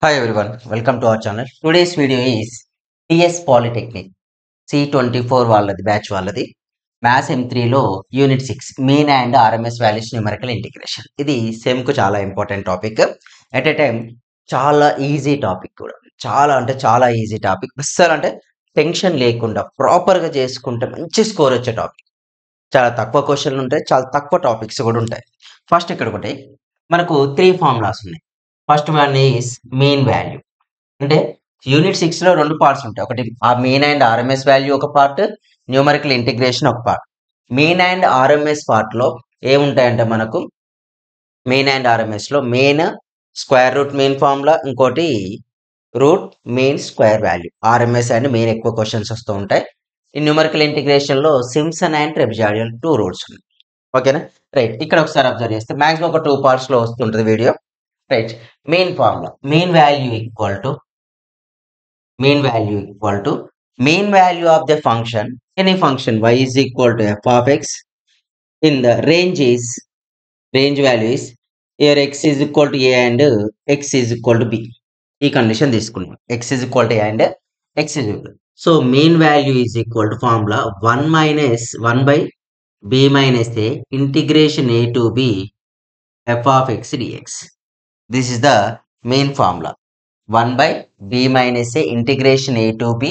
Hi everyone, welcome to our channel. Today's video is TS Polytechnic C24 వాళ్ళది batch వాళ్ళది maths M3లో unit 6 mean and RMS values numerical integration. ఇది sem కు చాలా important topic. At a time చాలా easy topic కూడా. చాలా అంటే చాలా ఈజీ టాపిక్. అస్సలు అంటే టెన్షన్ లేకుండా ప్రాపర్ గా చేసుకుంటే మంచి స్కోర్ వచ్చే టాపిక్. చాలా తక్కువ క్వశ్చన్లు ఉంటాయి, చాలా తక్కువ టాపిక్స్ కూడా ఉంటాయి. ఫస్ట్ ఇక్కడ ఒకటి మనకు 3 ఫార్ములాస్ ఉన్నాయి. First one is mean value. అంటే యూనిట్ 6 లో 2 పార్ట్స్ ఉంటాయి. ఒకటి ఆ మీన్ అండ్ ఆర్ఎంఎస్ వాల్యూ ఒక పార్ట్, న్యూమరికల్ ఇంటిగ్రేషన్ ఒక part. Mean and RMS part లో ఏముంటాయంటే మనకు మీన్ అండ్ ఆర్ఎంఎస్ లో mean square root mean formula, ఇంకోటి root mean square value. RMS and mean ఎక్కువ క్వశ్చన్స్ వస్తూ ఉంటాయి. ఈ న్యూమరికల్ ఇంటిగ్రేషన్ లో సింప్సన్ అండ్ ట్రెపెజాయిడల్ 2 రూల్స్ ఉన్నాయి. ఓకేనా? రైట్. ఇక్కడ ఒకసారి అబ్జర్వ్ చేస్తే మాక్సిమం ఒక 2 పార్ట్స్ లో వస్తుంటుంది video. Right. Main formula mean value equal to mean value of the function, any function y is equal to f of x in the range value is here x is equal to a and x is equal to b. ఈ condition తీసుకున్నాం. x is equal to a and x is equal. So mean value is equal to formula 1 minus 1 by b minus a integration a to b f of x dx. This is the main formula. 1 by b minus a integration a to b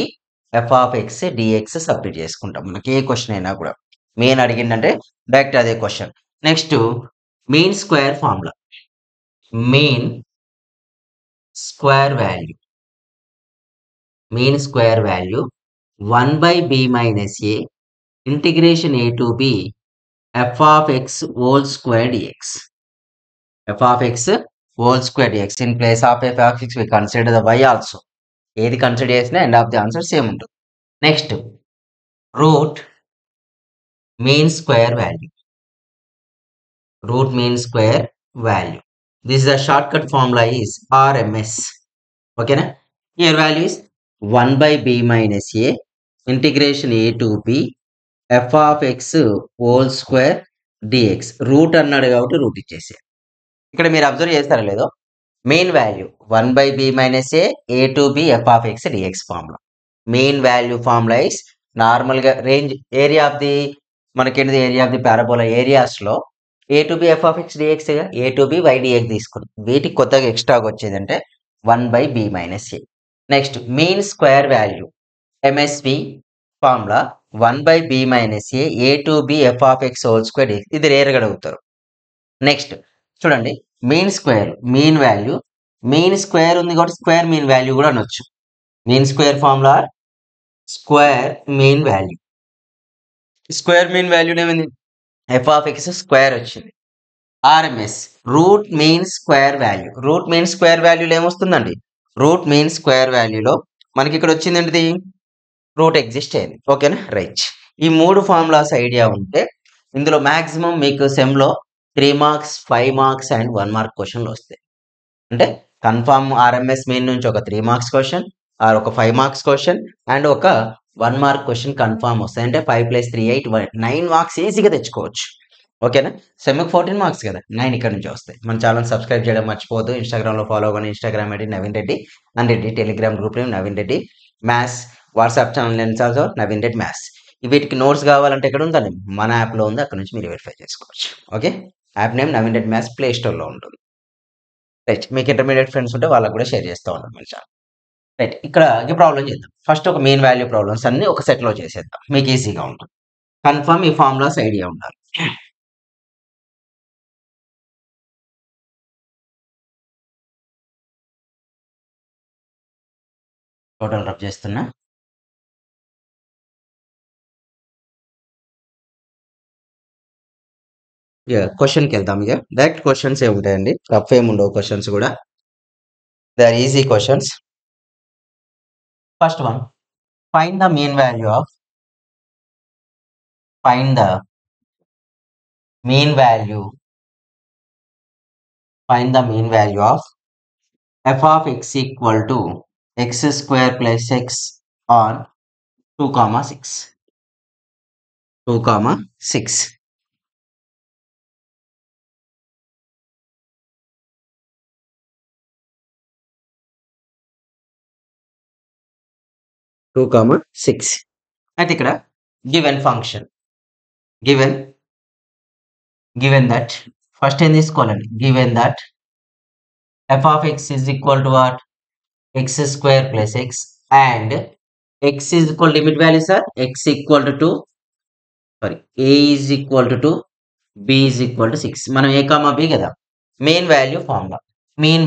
f of x dx substitute చేసుకుంటాం. మనకి ఏ question అయినా కూడా main అడిగిందంటే direct అదే question. Next mean square formula. Mean square value 1 by b minus a integration a to b f of x whole square dx. f of x whole square dx. In place of f of x we consider the y also. ఏది consider చేసినా end of the answer same ఉంటుంది. Next root mean square value. This is the short cut formula is RMS. ఓకేనా? Here value is 1 by b minus a integration a to b f of x whole square dx. Root అన్నాడు కాబట్టి root ఇచ్చేసి. ఇక్కడ మీరు observe చేస్తారా లేదో, mean value 1 by b minus a to b f of x dx formula. Mean value formula is నార్మల్గా range area of the మనకేంటిది area of the parabola ఏరియాస్లో a to B F of x డిఎక్స్గా a to b y dx తీసుకున్నాం. వీటికి కొత్తగా ఎక్స్ట్రాగా వచ్చేది అంటే 1 by b minus a. Next mean square value MSV formula 1 by b minus a to B F of x whole square dx. ఇది రేర్గా అడుగుతారు. నెక్స్ట్ చూడండి మీన్ వాల్యూ మీన్ స్క్వేర్ ఉంది కాబట్టి స్క్వేర్ మీన్ వాల్యూ కూడా అనొచ్చు. Mean square formula square mean value. Square mean value ఏమైంది? F of x square వచ్చింది. ఆర్ఎంఎస్ రూట్ మీన్ స్క్వేర్ వాల్యూలో ఏమొస్తుందండి? రూట్ మీన్ స్క్వేర్ వాల్యూలో మనకి ఇక్కడ వచ్చింది ఏంటిది? రూట్ ఎగ్జిస్ట్ అయింది. ఓకేనా? రైట్. ఈ 3 ఫార్ములాస్ ఐడియా ఉంటే ఇందులో మాక్సిమం మీకు సెమ్లో 3 మార్క్స్ 5 మార్క్స్ అండ్ 1 మార్క్ క్వశ్చన్లు వస్తాయి. అంటే కన్ఫామ్ ఆర్ఎంఎస్ మెయిన్ నుంచి ఒక 3 మార్క్స్ క్వశ్చన్ ఆర్ ఒక 5 మార్క్స్ క్వశ్చన్ అండ్ ఒక 1 మార్క్ క్వశ్చన్ కన్ఫామ్ వస్తాయి. అంటే 5 + 3 8 9 మార్క్స్ ఈజీగా తెచ్చుకోవచ్చు. ఓకేనా? సెమ్కి 14 మార్క్స్ కదా, 9 ఇక్కడ నుంచి వస్తాయి. మన ఛానల్ సబ్స్క్రైబ్ చేయడం మర్చిపోవద్దు. ఇన్స్టాగ్రామ్లో ఫాలో అవ్వండి. Instagram ID Naveen Reddy and Reddy. Telegram group name Naveen Reddy maths. WhatsApp channel names also Naveen Reddy maths. వీటికి నోట్స్ కావాలంటే ఎక్కడ ఉందండి? మన యాప్లో ఉంది, అక్కడ నుంచి మీరు వెరిఫై చేసుకోవచ్చు. Okay? App name Naveen Reddy maths play స్టోర్లో ఉంటుంది. రైట్. మీకు ఇంటర్మీడియట్ ఫ్రెండ్స్ ఉంటే వాళ్ళకు కూడా షేర్ చేస్తూ ఉంటాం మన ఛానల్. రైట్. ఇక్కడ ఈ ప్రాబ్లం చేద్దాం. ఫస్ట్ ఒక మెయిన్ వాల్యూ ప్రాబ్లమ్స్ అన్ని ఒక సెట్లో చేసేద్దాం, మీకు ఈజీగా ఉంటుంది. కన్ఫర్మ్ ఈ ఫార్ములాస్ ఐడియా ఉండాలి. టోటల్ రబ్ చేస్తున్నా. క్వశ్చన్కి వెళ్దాం. ఇక డైరెక్ట్ క్వశ్చన్స్ ఏ ఉంటాయండి, రఫ్ ఏమి ఉండవు క్వశ్చన్స్ కూడా. They are easy questions. First one, find the mean value of f of x equal to x square plus x on 2,6. 2, 6. అయితే ఇక్కడ given function given given that first ఏం తీసుకోవాలండి given that f of x is equal to what x square plus x and x is equal limit values are x equal to 2 sorry a is equal to 2 b is equal to 6 మనం a comma b కదా mean value formula mean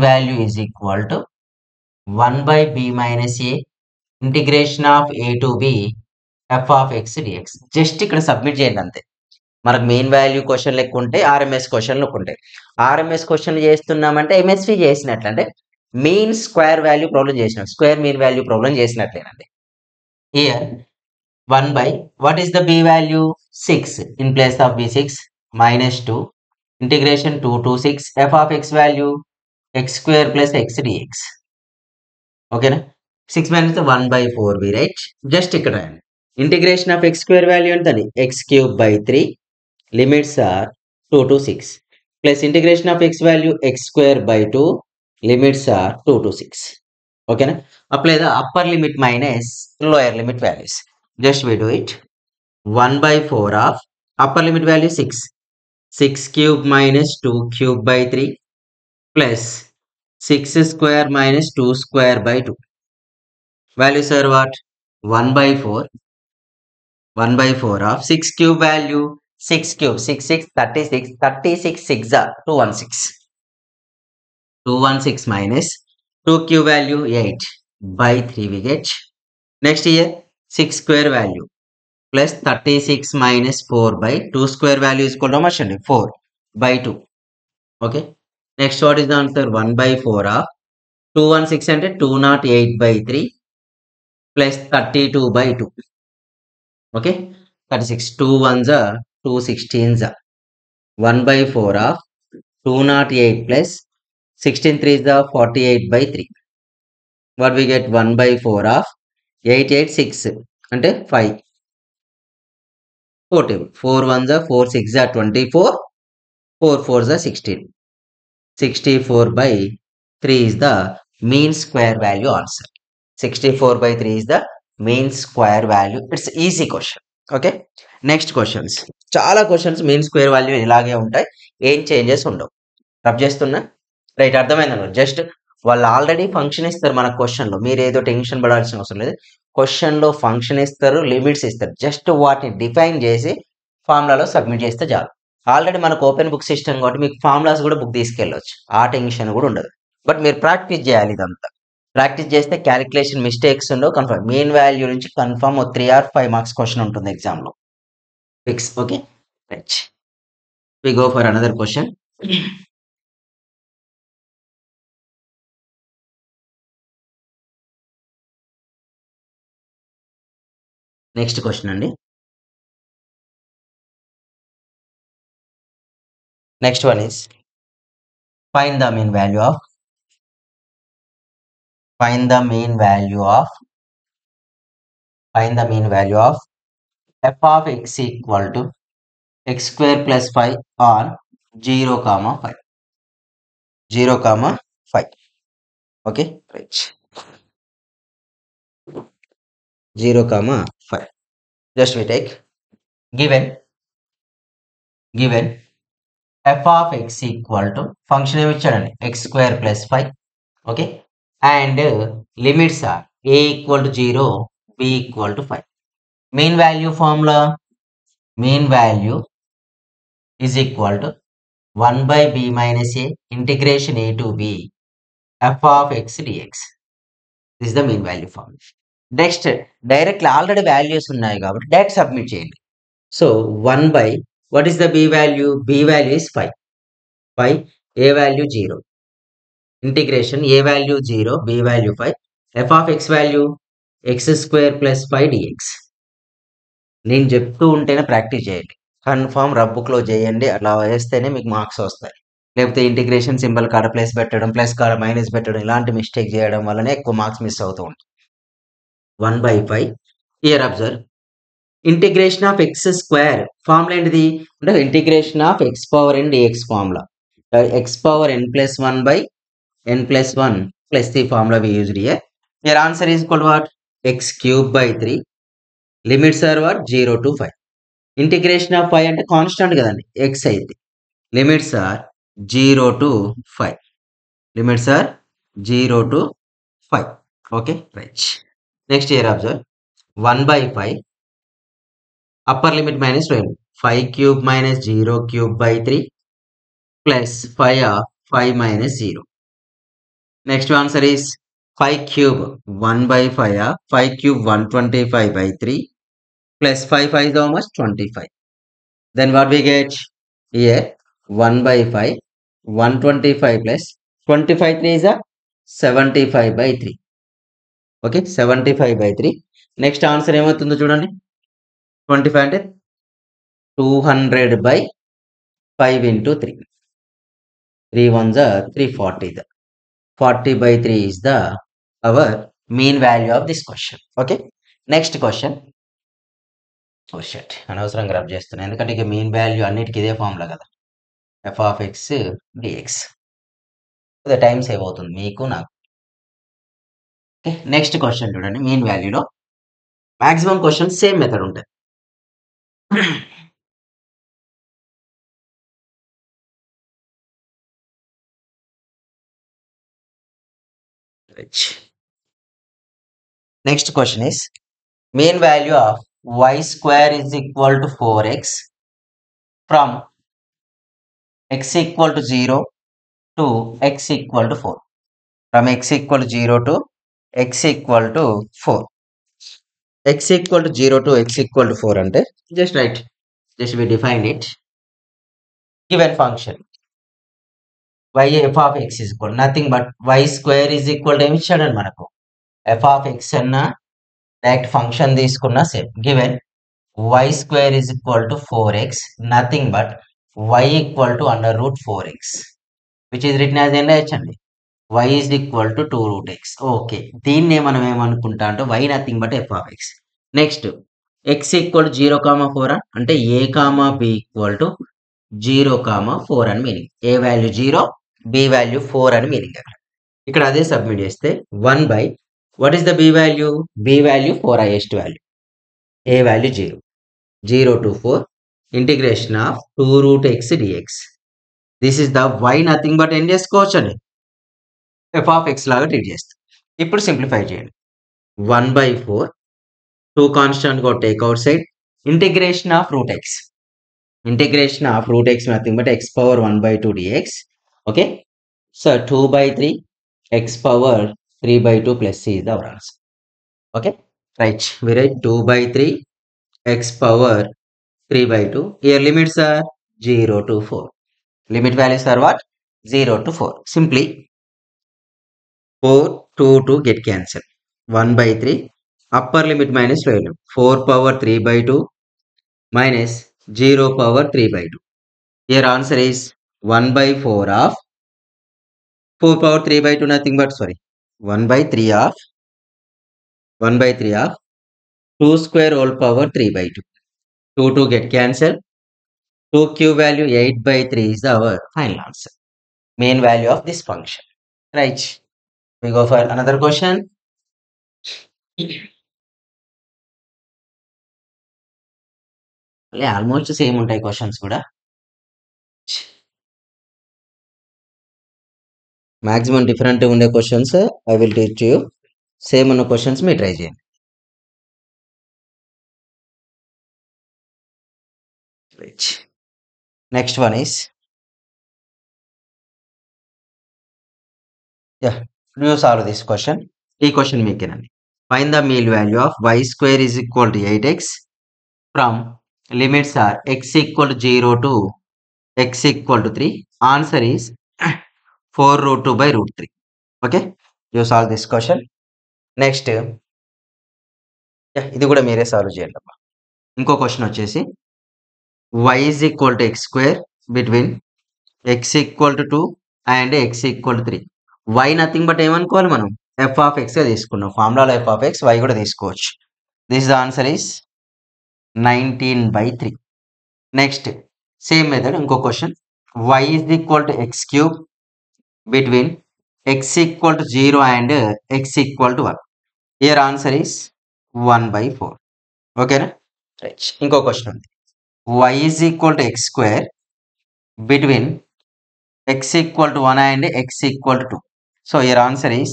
value is equal to 1 by b minus a integration of a to b f of x dx just ఇక్కడ submit చేయండి అంతే మనకు main value question లెక్క ఉంటాయి RMS question లెక్క ఉంటాయి RMS question చేస్తున్నామంటే ఎంఎస్వి చేసినట్లు అంటే మీన్ స్క్వేర్ వాల్యూ ప్రాబ్లం చేసినట్టు స్క్వేర్ మీన్ వాల్యూ ప్రాబ్లం చేసినట్లేనండి here 1 by what is the b value 6 in place of b6 minus 2 integration 2 to 6 f of x value x square plus x dx ఓకేనా 6 minus 1 by 4b right just ఇక్కడ integration of x square value ఎంతని x cube by 3 limits are 2 to 6 plus integration of x value x square by 2 limits are 2 to 6 okay na apply the upper limit minus lower limit values just we do it 1 by 4 of upper limit value 6 cube minus 2 cube by 3 plus 6 square minus 2 square by 2 values are what 1 by 4 1 by 4 of 6 cube value 6 cube 6 6 36 36 6 are 216 216 minus 2 cube value 8 by 3 we get next here 6 square value plus 36 minus 4 by 2 square value is equal to how much 4 by 2 okay next what is the answer 1 by 4 of 216 and 208 by 3 plus 32 by 2 okay 36 2 ones are 2 16s are 1 by 4 of 208 plus 16 3s are 48 by 3 what we get 1 by 4 of 886 అంటే 5 4 table 4 ones are 4 6 are 24 4 4s are 16 64 by 3 is the mean square value answer 64 by 3 is the mean square value it's easy question okay next questions చాలా questions mean square value ఇలాగే ఉంటాయి ఏం changes ఉండవు rub చేస్తున్నా right అర్థమైందన్న just వాళ్ళు already function ఇస్తారు మన క్వశ్చన్లో మీరు ఏదో టెన్షన్ పడాల్సిన అవసరం లేదు క్వశ్చన్లో ఫంక్షన్ ఇస్తారు లిమిట్స్ ఇస్తారు జస్ట్ వాటిని డిఫైన్ చేసి ఫార్ములాలో సబ్మిట్ చేస్తే చాలు ఆల్రెడీ మనకు ఓపెన్ బుక్ సిస్టమ్ కాబట్టి మీకు ఫార్ములాస్ కూడా బుక్ తీసుకెళ్ళవచ్చు ఆ టెన్షన్ కూడా ఉండదు బట్ మీరు ప్రాక్టీస్ చేయాలి ఇదంతా ప్రాక్టీస్ చేస్తే క్యాలిక్యులేషన్ మిస్టేక్స్ ఉండవు కన్ఫర్మ్ మెయిన్ వాల్యూ నుంచి కన్ఫర్మ్ 3 or 5 మార్క్స్ క్వశ్చన్ ఉంటుంది ఎగ్జామ్లో fix okay right we go for another question next question andi next one is find the mean value of f of x equal to x square plus 5 on 0 comma 5 0 comma 5 okay right 0 comma 5 just we take given f of x equal to function ఏమి ఇచ్చాడండి x square plus 5 okay and limits are a equal to 0 b equal to 5 mean value formula mean value is equal to 1 by b minus a integration a to b f of x dx this is the mean value formula next directly already values ఉన్నాయి కాబట్టి direct submit చేయండి so 1 by what is the b value is 5 a value 0 integration a value 0 b value 5 f of x value x square plus 5 dx నేను చెప్తూ ఉంటేనే practice చేయండి confirm రబ్బుక్లో చేయండి అలా వేస్తేనే మీకు మార్క్స్ వస్తాయి లేకపోతే ఇంటిగ్రేషన్ సింబల్ కాడ ప్లస్ పెట్టడం ప్లస్ కాడ మైనస్ పెట్టడం ఇలాంటి మిస్టేక్ చేయడం వల్లనే ఎక్కువ మార్క్స్ మిస్ అవుతూ ఉంటాయి 1 by 5 here observe integration of x square formula ఏంటిది అంటే integration of x power n dx formula x power n plus 1 by n plus 1 plus the formula we used here. Your answer is equal to what? X cube by 3. Limits are what? 0 to 5. Integration of 5 అంటే constant కదండి, x అయితే. Limits are 0 to 5. Limits are 0 to 5. Okay, right. Next here observe. 1 by 5. Upper limit minus 12. 5 cube minus 0 cube by 3 plus 5 of 5 minus 0. Next answer is 5 cube 1 by 5 of 5 cube 125 by 3 plus 5 5 is how much? 25. Then what we get? Here 1 by 5 125 plus 25 3 is a 75 by 3. Okay, 75 by 3. Next answer ఏమవుతుందో చూడండి. 25 అంటే 200 by 5 into 3. 3 ones are 340. 40 by 3 is the our mean value of this question. Okay, next question. Oh shit, అనవసరంగా rub చేస్తున్నా, ఎందుకంటే ఇక mean value అన్నిటికీ ఇదే formula కదా, F of x dx. The time save అవుతుంది మీకు నాకు. ఓకే, నెక్స్ట్ క్వశ్చన్ చూడండి. మీన్ వాల్యూలో మాక్సిమం క్వశ్చన్ సేమ్ మెథడ్ ఉంటుంది. Next question is mean value of y square is equal to 4x from x equal to 0 to x equal to 4. From x equal to 0 to x equal to 4. X equal to 0 to x equal to 4 అంటే just write. Just we defined it. Given function y f of x is equal nothing but y square is equal to ఏమి ఇచ్చాడని మనకు f of x అన్న direct function తీసుకున్న same. Given y square is equal to 4x nothing but y equal to under root 4x which is written as h అండి. y is equal to 2 root x. Okay, దీన్నే మనం ఏమనుకుంటా అంటే y nothing but f of x. Next x equal to 0 comma 4 అంటే a comma b equal to 0 comma 4 అని meaning. ఏ value 0, b value 4 అని meaning. ఇక్కడ అదే submit చేస్తే 1 by what is the b value? b value 4 highest value, a value 0. 0 to 4 integration of 2 root x dx. This is the y nothing but ఏం చేసుకోవచ్చు అండి, f of x లాగా treat చేస్తాం. ఇప్పుడు సింప్లిఫై చేయండి. 1 by 4 2 కాన్స్టెంట్ గా take out side. Integration of root x. Integration of root x nothing but x power 1 by 2 dx. Okay, so 2 by 3 x power 3 by 2 plus c is the our answer. Okay, right, we write 2 by 3 x power 3 by 2. Here limits are 0 to 4. Limit values are what? 0 to 4. Simply 4, 2 to get cancelled. 1 by 3 upper limit minus lower limit. 4 power 3 by 2 minus 0 power 3 by 2. Here answer is 1 by 4 of 4 power 3 by 2 nothing but 1 by 3 of 2 square whole power 3 by 2. 2 to get cancelled. 2 cube value 8 by 3 is our final answer. Main value of this function. Right. We go for another question. Almost same ఉంటాయి questions కూడా. Maximum different ఉండే questions I will teach you. Same ఉన్న questions మీ try చేయండి. Right. Next one is you solve this question. ఈ question మీకేనండి. Find the mean value of y square is equal to 8x from limits are x equal to 0 to x equal to 3. Answer is 4 root 2 by root 3. Okay, you solve this question. Next ఇది కూడా మీరే solve చేయండి అమ్మా. ఇంకో question వచ్చేసి y is equal to x square between x equal to 2 and x equal to 3. y nothing but ఏమనుకోవాలి మనం, f of x గా తీసుకున్నాం. ఫార్ములాలో f of x y కూడా తీసుకోవచ్చు. This the answer is 19 by 3. Next same method ఇంకో question y is equal to x cube between x equal to 0 and x equal to 1. Here answer is 1/4. ఓకేనా? Right. ఇంకో question ఉంది. y is equal to x square between x equal to 1 and x equal to 2. So your answer is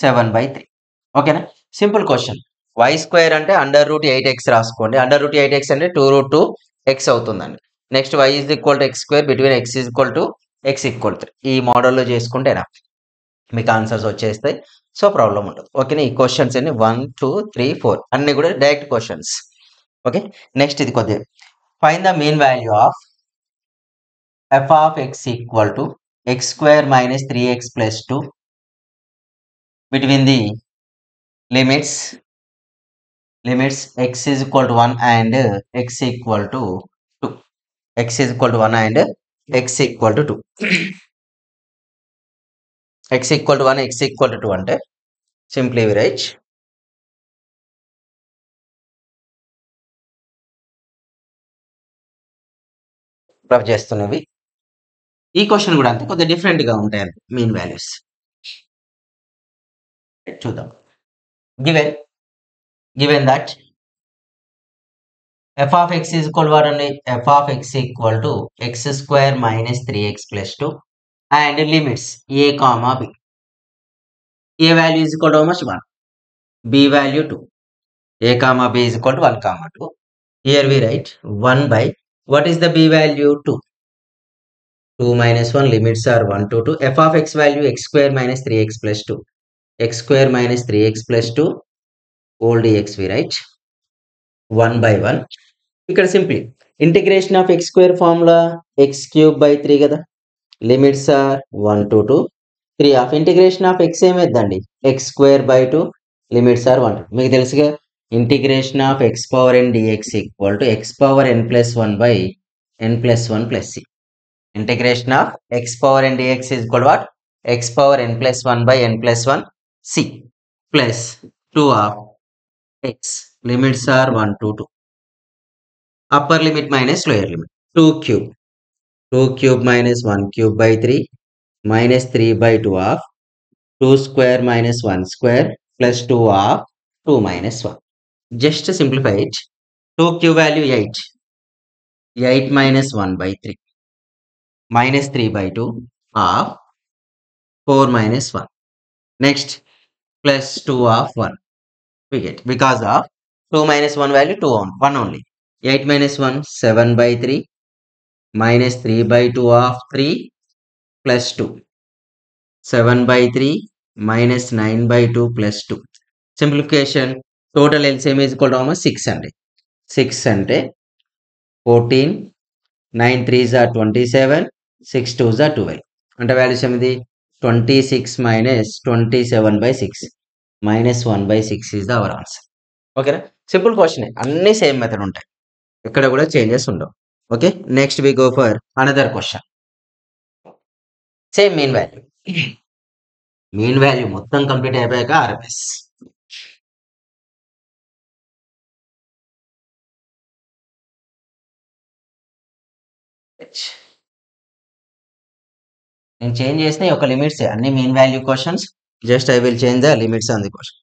7/3. ఓకేనా? Simple question. y square అంటే under root 8x రాసుకోండి. Under root 8x అంటే 2√2x అవుతుందండి. Next y is equal to x square between x is equal to x equal to 3. ఈ మోడల్లో చేసుకుంటేనా మీకు answers వచ్చేస్తాయి. So problem ఉండదు. ఓకేనా? ఈ క్వశ్చన్స్ అన్ని 1, 2, 3, 4 అన్ని కూడా డైరెక్ట్ క్వశ్చన్స్. ఓకే. నెక్స్ట్ ఇది కొద్దిగా find the mean value of f of x equal to x square minus 3x plus 2 between the limits x is equal to 1 and x equal to 2. X is equal to 1 and x equal to 2. x equal to 1, x equal to 2 అంటే simply we right rough చేస్తున్నవి. ఈ question కూడా అంతే, కొద్దిగా different గా ఉంటాయి అంతే mean values. చూద్దాం. Given that f of x is equal to what అండి? f of x equal to x square minus 3x plus 2 and limits a comma b. A value is equal to how much? 1. B value 2. A comma b is equal to 1 comma 2. Here we write 1 by, what is the b value? 2. 2 minus 1, limits are 1 to 2. F of x value x square minus 3x plus 2. X square minus 3x plus 2 whole dx we write 1 by 1. ఇక్కడ simply integration of x square formula x cube by 3 కదా. Limits are 1 to 2. 3 of integration of x ఏమైందండి? x square by 2. Limits are 1 to 2. మీకు తెలుసుగా integration of x power n dx equal to x power n plus 1 by n plus 1 plus c. Integration of x power n dx is equal to what? X power n plus 1 by n plus 1 c plus 2 of x. Limits are 1 to 2. Upper limit minus lower limit. 2 cube. 2 cube minus 1 cube by 3 minus 3 by 2 of 2 square minus 1 square plus 2 of 2 minus 1. Just to simplify it. 2 cube value 8. 8 minus 1 by 3. Minus 3 by 2 of 4 minus 1. Next, plus 2 of 1. We get, because of 2 minus 1 value 2 on 1 only. 8 minus 1, 7 by 3. Minus 3 by 2 of 3 plus 2. 7 by 3 minus 9 by 2 plus 2. Simplification, total LCM is equal to how much? 6 ante. 6 ante 14. 9 3s are 27. 6 2s are 12. అంటే values ఏమిది? 26 minus 27 by 6 minus 1 by 6 is the our answer. ఓకేనా? Simple question, అన్ని same method ఉంటాయి, ఇక్కడ కూడా changes ఉండవు. Okay. Next we go for another question. Same mean value. Mean value మొత్తం complete అయిపోయాక ఆర్ఎంఎస్. నేను చేంజ్ చేసిన ఒక లిమిట్స్ అన్ని mean value questions. Just I will change the limits on the question.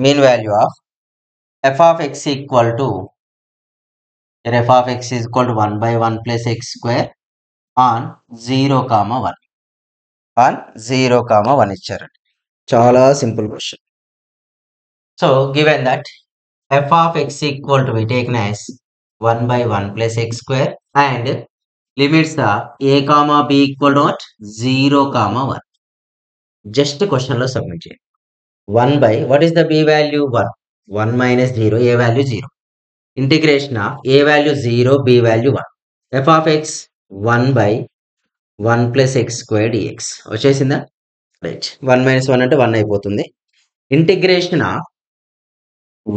Mean value of f of x equal to, here f of x is equal to 1 by 1 plus x square on 0 comma 1. On 0 comma 1 ఇచ్చారండి. చాలా simple question. So given that f of x equal to we taken as 1 by 1 plus x square and limits the a comma b equal to what? 0 comma 1. Just question లో submit చేయండి. 1 by, what is the b value? 1. 1 minus 0, a value 0. Integration of a value 0, b value 1. f of x 1 by 1 plus x square dx. వచ్చేసిందా? Right. 1 minus 1 అంటే 1 అయిపోతుంది. Integration of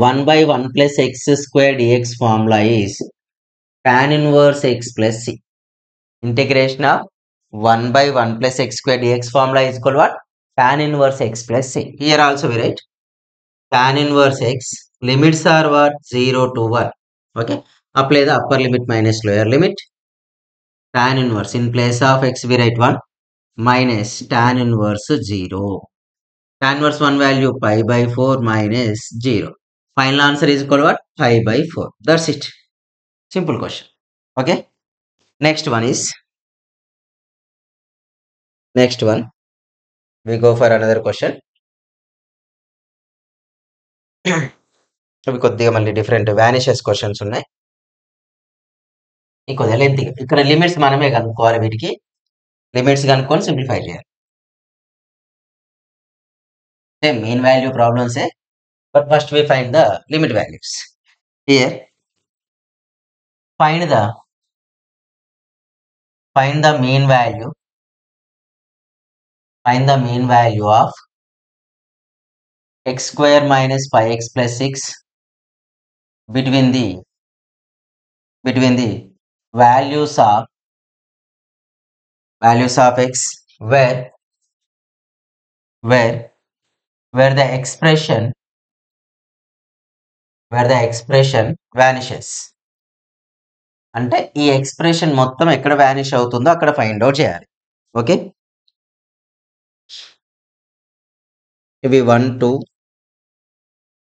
1 by 1 plus x square dx formula is tan inverse x plus c. Integration of 1 by 1 plus x square dx formula is equal to what? Tan inverse x plus c. Here also we write tan inverse x. Limits are what? 0 to 1. Okay. Apply the upper limit minus lower limit. tan inverse. In place of x, we write 1 minus tan inverse 0. Tan inverse 1 value pi by 4 minus 0. Final answer is equal to what? Pi by 4. That's it. Simple question. Okay. Next one is, next one. We go for another question. ఇవి కొద్దిగా మళ్ళీ different vanishes questions ఉన్నాయి. ఈ కొద్దిగా length. ఇక్కడ limits మనమే కనుక్కోవాలి. వీటికి లిమిట్స్ కనుక్కొని సింప్లిఫై చేయాలి. Same mean value problems, but first we find the limit values. Here, find the mean value. Find the mean value of x square minus 5x plus 6 between the values of x where the expression vanishes. అంటే ఈ expression మొత్తం ఎక్కడ vanish అవుతుందో అక్కడ find out చేయాలి. Okay. ఇవి 1 2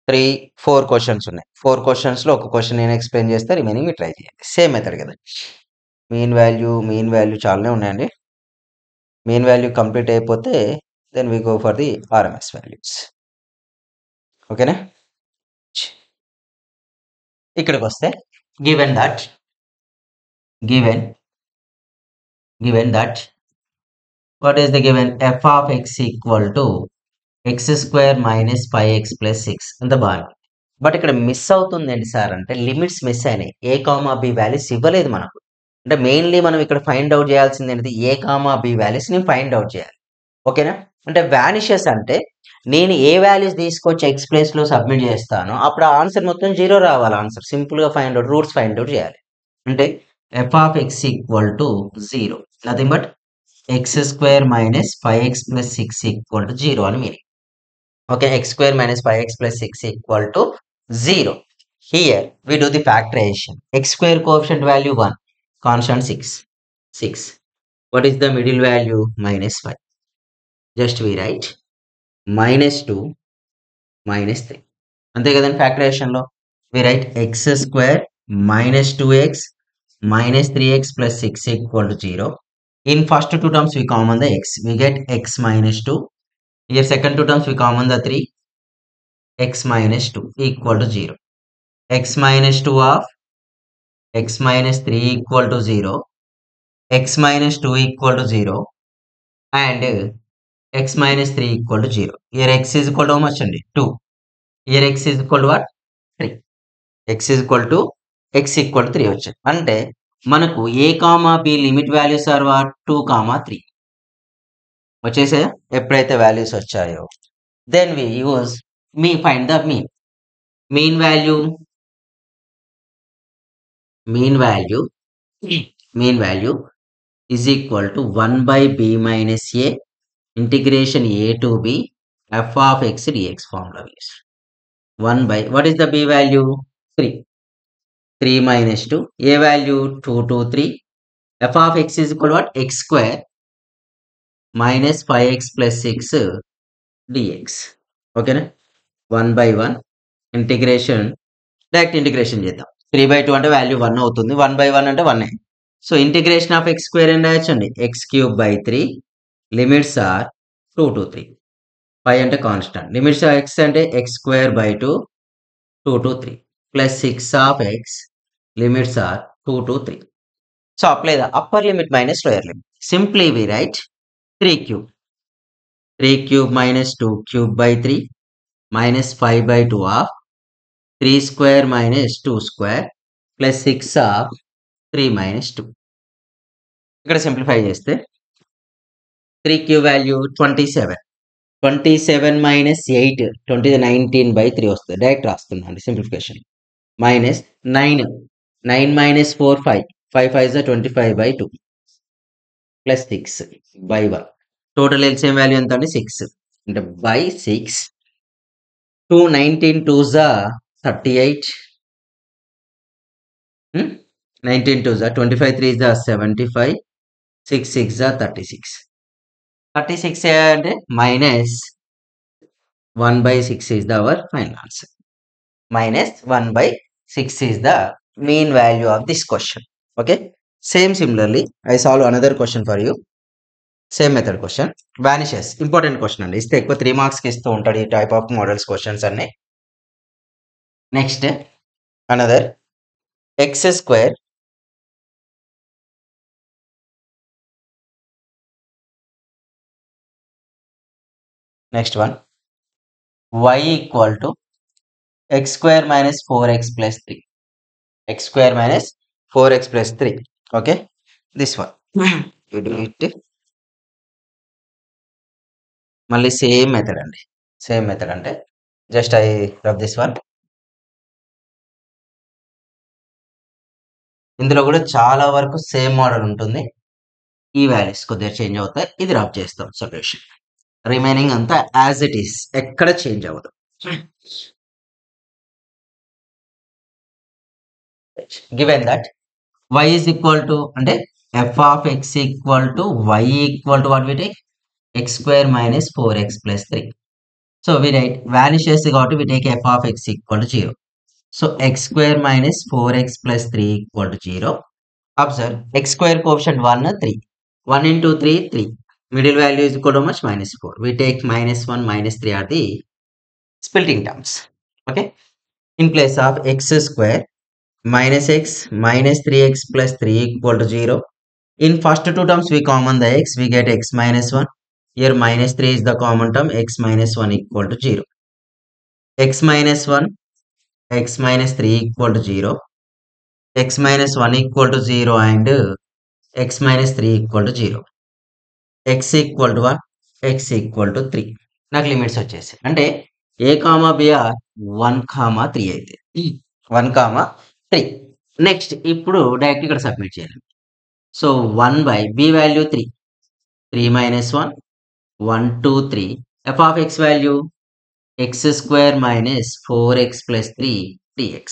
3 4 questions ఉన్నాయి. 4 questions లో ఒక క్వశ్చన్ నేను ఎక్స్ప్లెయిన్ చేస్తే రిమైనింగ్ మీరు ట్రై చేయండి. సేమ్ మెథడ్ కదా. మీన్ వాల్యూ చాలానే ఉన్నాయండి. మీన్ వాల్యూ కంప్లీట్ అయిపోతే then we go for the RMS values. ఓకేనా. ఇక్కడికి వస్తే given that what is the given f of x equal to x square minus 5x plus 6 అంత బాగుంది. బట్ ఇక్కడ మిస్ అవుతుంది ఏంటి సార్ అంటే లిమిట్స్ మిస్ అయినాయి. ఏ కామా బి వాల్యూస్ ఇవ్వలేదు మనకు. అంటే మెయిన్లీ మనం ఇక్కడ ఫైండ్ అవుట్ చేయాల్సింది ఏంటి, ఏ కామా బి వాల్యూస్ ని ఫైండ్ అవుట్ చేయాలి. ఓకేనా. అంటే వానిషెస్ అంటే నేను ఏ వాల్యూస్ తీసుకొచ్చి ఎక్స్ ప్లేస్ లో సబ్మిట్ చేస్తానో అప్పుడు ఆన్సర్ మొత్తం 0 రావాలి. ఆన్సర్ సింపుల్ గా find out roots find out చేయాలి. అంటే f of x equal to 0, nothing but x square minus 5x plus 6 equal to 0 అని meaning. Okay, x square minus 5x plus 6 equal to 0. Here we do the factorization. X square coefficient value 1, constant 6. What is the middle value? Minus 5. Just we write minus 2 minus 3. అంతే కదండి. Factorisation లో we write x square minus 2x minus 3x plus 6 equal to 0. In first two terms we common the x, we get x minus 2. Here second two terms we common the 3, x minus 2 equal to 0. X minus 2 of x minus 3 equal to 0. X minus 2 equal to 0 and x minus 3 equal to 0. Here x is equal to how much? 2. Here x is equal to what? 3. x is equal to 3 వచ్చింది. అంటే మనకు a comma b limit values are 2, 3 వచ్చేసాయా. ఎప్పుడైతే values వచ్చాయో then we use find the mean value is equal to 1 by b minus a integration a to b f of x dx formula. 1 by, what is the b value? 3 minus 2, a value 2 to 3. f of x is equal to what? X square minus 5x plus 6 dx. Okay na. 1 by 1 integration, direct integration చేద్దాం. 3/2 అంటే value 1 అవుతుంది. 1 by 1 అంటే 1. So integration of x square ఏం రాయొచ్చండి, x cube by 3. Limits are 2 to 3. 5 అంటే constant. Limits of x అంటే x square by 2, 2 to 3 plus 6 of x. Limits are 2 to 3. So apply the upper limit minus lower limit. Simply we write 3 cube minus 2 cube by 3 minus 5 by 2 of 3 square minus 2 square plus 6 of 3 minus 2. ఇక్కడ simplify చేస్తే 3 cube value 27. 27 minus 8, 19 by 3 వస్తుంది. Direct రాస్తున్నాను simplification. Minus 9 minus 4 5 5 is 25 by 2 plus 6 by 1. Total LCM value ఎంత అండి, 6 అంటే by 6. 19 2s 38. 19 2s are 25 3s are 75, 6 6 are 36. 36 అంటే minus 1 by 6 is the our final answer. Minus 1 by 6 is the mean value of this question. Okay. Same similarly, I solve another question for you. Same method question vanishes important question అండి ఇస్తే ఎక్కువ 3 మార్క్స్కి ఇస్తూ ఉంటాడు ఈ type of models questions అన్ని next another X square next one y equal to x square minus 4x plus 3 X square minus 4x plus 3 okay this one you do it మళ్ళీ same method అండి same method అంటే just I rub this one ఇందులో కూడా చాలా వరకు same model ఉంటుంది ఈ values కొద్దిగా చేంజ్ అవుతాయి ఇది రబ్ చేస్తాం సొల్యూషన్ రిమైనింగ్ అంతా యాజ్ ఇట్ ఈస్ ఎక్కడ చేంజ్ అవ్వదు given that y is equal to అంటే f of x equal to y equal to what we take x square minus 4x plus 3. So we write vanishes కాబట్టి we take f of x equal to 0. So x square minus 4x plus 3 equal to 0. Observe x square coefficient 1 3. 1 into 3 3. Middle value is equal to much minus 4. We take minus 1 minus 3 are the splitting terms. Okay. In place of x square minus x minus 3x plus 3 equal to 0. In first two terms we common the x, we get x minus 1. Here minus 3 is the common term, x minus 1 equal to 0. X minus 1, x minus 3 equal to 0. X minus 1 equal to 0 and x minus 3 equal to 0. X equal to 1, x equal to 3. నాకు limits వచ్చేసి అంటే a comma b are 1 comma 3 అయితే 1 comma 3 next ఇప్పుడు direct ఇక్కడ submit చేయాలి so 1 by b value 3 3 minus 1 1 2 3 f of x value x square minus 4x plus 3 dx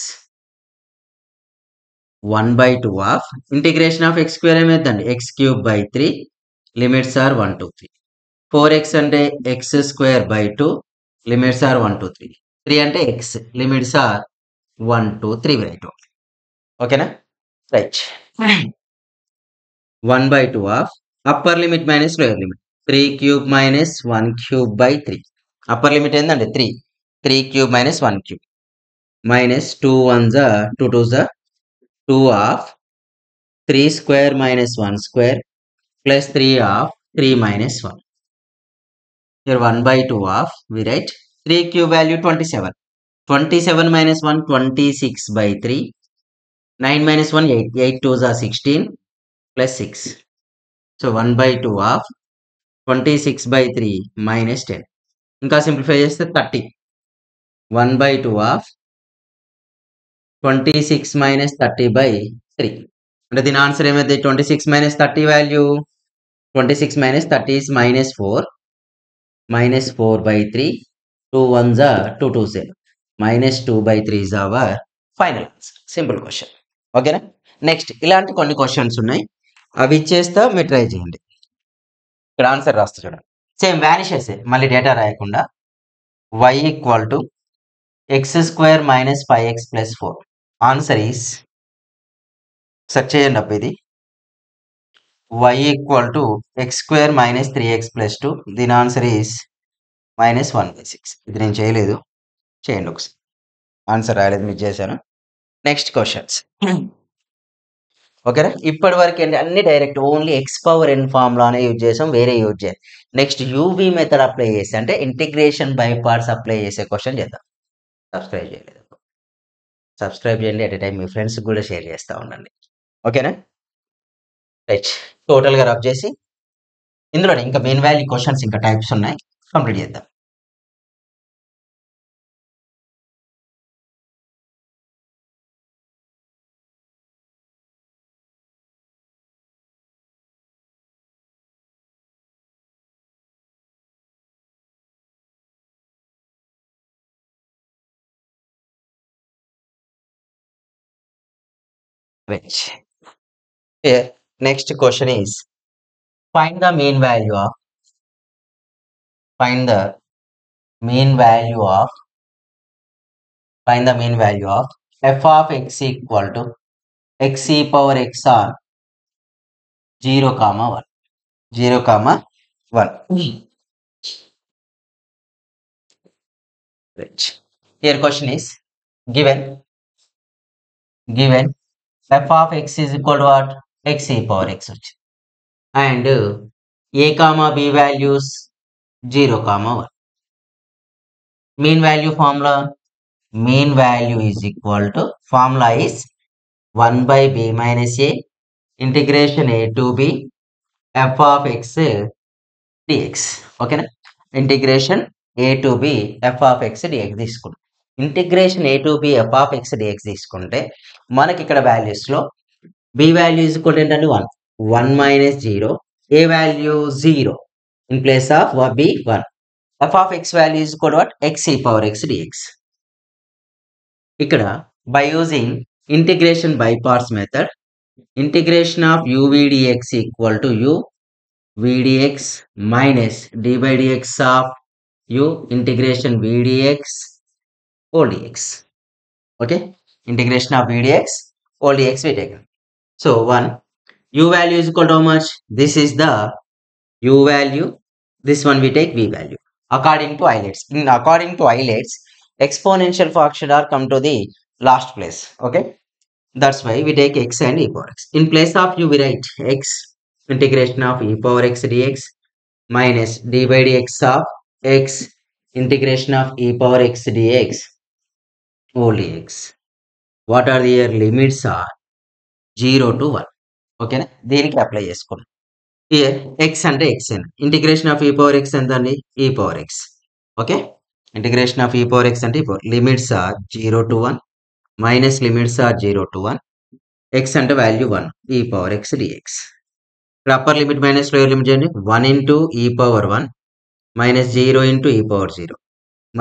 1 by 2 of integration of x square ఏమైందండి x cube by 3 limits are 1 2 3 4x అంటే x square by 2 limits are 1 2 3 3 అంటే x limits are 1 2 3 by 2 ఓకేనా right 1 by 2 of upper limit minus lower limit 3 cube minus 1 cube by 3 upper limit ఏందండి 3 3 cube minus 1 cube minus 2 1s are 2 2s are 2 of 3 square minus 1 square plus 3 of 3 minus 1 here 1 by 2 of we write 3 cube value 27 27 minus 1 26 by 3 9 minus 1 8 8 2s are 16 plus 6 so 1 by 2 of 26 by 3 minus 10 ఇంకా simplify చేస్తే 30 1 by 2 of 26 minus 30 by 3 అంటే దీని answer ఏమైంది 26 minus 30 value 26 minus 30 is minus 4 minus 4 by 3 2 1s are 2 2s are minus 2 by 3 is our final answer simple question ఓకేనా next ఇలాంటి కొన్ని questions ఉన్నాయి అవి ఇచ్చేస్తా మీరు ట్రై చేయండి ఇక్కడ ఆన్సర్ రాస్తా చూడండి సేమ్ వానిషెస్ మళ్ళీ డేటా రాయకుండా y equal to x square minus 5x plus 4 answer is search చేయండి అప్పుడు ఇది y equal to x square minus 3x plus 2 దీని ఆన్సర్ ఈస్ మైనస్ 1/6 ఇది నేను చేయలేదు చేయండి ఒకసారి ఆన్సర్ రాయలేదు మీరు చేశాను నెక్స్ట్ క్వశ్చన్స్ ఓకేనా ఇప్పటి వరకు ఏంటి అన్ని డైరెక్ట్ ఓన్లీ ఎక్స్ పవర్ ఎన్ ఫార్ములానే యూజ్ చేసాం వేరే యూజ్ చేయాలి నెక్స్ట్ యూవీ మెథడ్ అప్లై చేసి అంటే ఇంటిగ్రేషన్ బై పార్ట్స్ అప్లై చేసే క్వశ్చన్ చేద్దాం సబ్స్క్రైబ్ చేయలేదు సబ్స్క్రైబ్ చేయండి at a time me friends కూడా షేర్ చేస్తూ ఉండండి ఓకేనా రైట్ టోటల్గా రబ్ చేసి ఇందులో ఇంకా మెయిన్ వాల్యూ క్వశ్చన్స్ ఇంకా టైప్స్ ఉన్నాయి కంప్లీట్ చేద్దాం Which here next question is find the mean value of find the mean value of find the mean value of f of x equal to x e power x on 0 comma 1 0 comma 1. Right. Here question is given f of x is equal to what? X e power x and a comma b values 0 comma 1. Mean value formula, mean value is equal to formula is 1 by b minus a integration a to b f of x dx. ఓకేనా, integration a to b f of x dx తీసుకుంటాం. Integration a to b f of x dx తీసుకుంటే మనకి ఇక్కడ values లో b value is equal ఏంటంటే 1 1 minus 0 a value 0 in place of b 1 f of x value is equal to what? X e power x dx. ఇక్కడ by using integration by parts method, integration of u v dx equal to u v dx minus d by dx of u integration v dx whole dx. Okay, integration of v dx whole dx we take. So 1 u value is equal to how much? This is the u value. This one we take v value. According to Eilers. According to Eilers, exponential function are come to the last place. Okay, that's why we take x and e power x. In place of u, we write x integration of e power x dx minus d by dx of x integration of e power x dx whole dx. What are their limits? Are 0 to 1. Okay, దీనికి apply చేసుకోండి. Here x అంటే x integration of e power x ఎంతండి? E power x. Okay, integration of e power x అంటే limits are 0 to 1 minus limits are 0 to 1 x అంటే value 1 e power x dx. ఇక్కడ upper limit minus lower limit చేయండి. 1 into e power 1 minus 0 into e power 0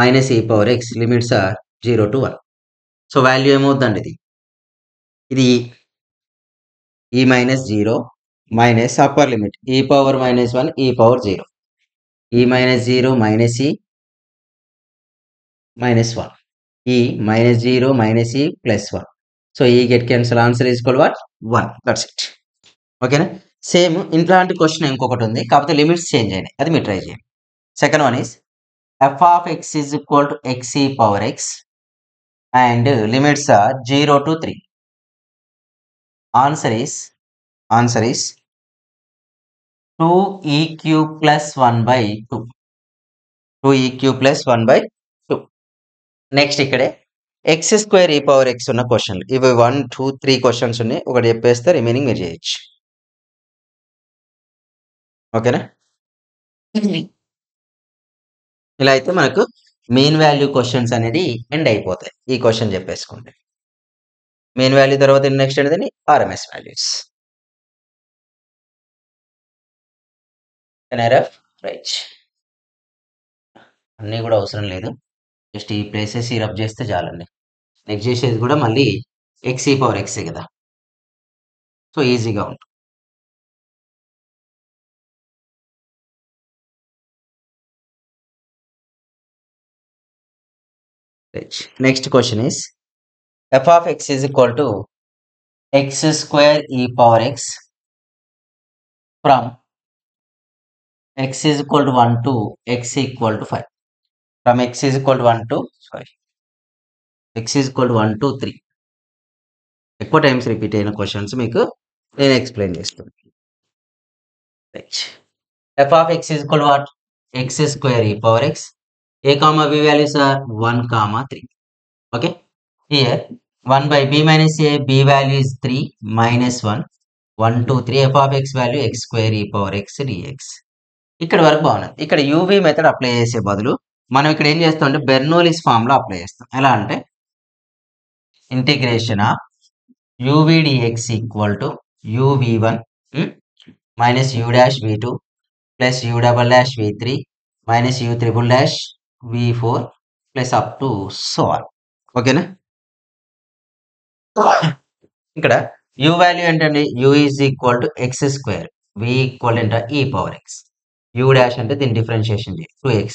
minus e power x limits are 0 to 1. So value ఏమవుతుందండి? ఇది e minus 0 minus upper limit e power minus 1 e power 0 e minus 0 minus e minus 1 e minus 0 minus e plus 1. So e get cancel, answer is equal to what? 1. That's it. ఓకేనా, same ఇట్లాంటి question ఇంకొకటి ఉంది, కాకపోతే limits change అయినాయి, అది మీరు try చేయండి. Second one is f of x is equal to x e power x and limits are 0 to 3. Answer is 2e cube plus 1 by 2. 2e cube plus 1 by 2. Next ఇక్కడే X square e power X ఉన్న క్వశ్చన్లు ఇవి 1 2 3 questions ఉన్నాయి, ఒకటి చెప్పేస్తే remaining మీరు చేయొచ్చు. ఓకేనా, ఇలా అయితే మనకు మెయిన్ వాల్యూ క్వశ్చన్స్ అనేది ఎండ్ అయిపోతాయి ఈ క్వశ్చన్ చెప్పేసుకుంటే. మెయిన్ వాల్యూ తర్వాత నెక్స్ట్ అనేది ఆర్ఎంఎస్ వాల్యూస్. రైట్, అన్నీ కూడా అవసరం లేదు, జస్ట్ ఈ ప్లేసెస్ ఈ రబ్ చేస్తే చాలండి. నెక్స్ట్ చేసేది కూడా మళ్ళీ ఎక్స్ ఈ పవర్ ఎక్సే కదా, సో ఈజీగా ఉంటుంది. Next question is f of x is equal to x square e power x from x is equal to 1 to x equal to 5. From x is equal to 1 to x is equal to 1 to 3. ఎక్కువ times repeat అయిన questions మీకు నేను explain చేస్తాను. f of x is equal to what? x square e power x. a comma b values are 1 comma 3. Okay, here 1 by b minus a, b value is 3 minus 1 1 2 3 f of x value x square e power x dx. ఇక్కడ వరకు బాగున్నది. ఇక్కడ UV method apply చేసే బదులు మనం ఇక్కడ ఏం చేస్తాం అంటే బెర్నోలిస్ ఫార్ములా అప్లై చేస్తాం. ఎలా అంటే integration of uv dx equal to uv1 minus u dash v2 plus u double dash v3 minus u triple dash v4 plus up to so on. ఓకేనా, ఇక్కడ యూ వాల్యూ ఏంటండి? U is equal to x square, v equal ఏంట e power X. You dash అంటే దీన్ని differentiation చేయి, 2x.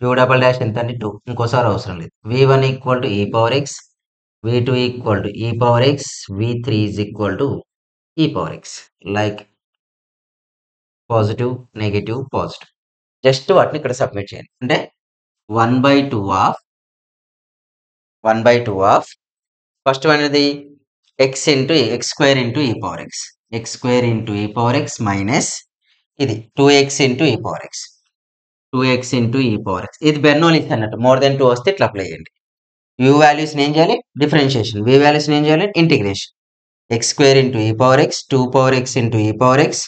You double dash ఎంత అండి? 2. ఇంకోసారి అవసరం లేదు. v1 equal to e power x, v2 equal to e power x, v3 is equal to e power x. Like positive, negative, positive. Just వాటిని ఇక్కడ సబ్మిట్ చేయండి. అంటే 1/2 ఆఫ్ 1/2 ఆఫ్ ఫస్ట్ వన్ అనేది x into x square into e power x, x square into e power x minus ఇది 2x into e power x, 2x into e power x. ఇది Bernoulli's అన్నట్టు, more then 2 వస్తే ఇట్లా apply చేయండి. You values ఏం చేయాలి? Differentiation. వి values ఏం చేయాలి? Integration. X square into e power x, 2 power x into e power x,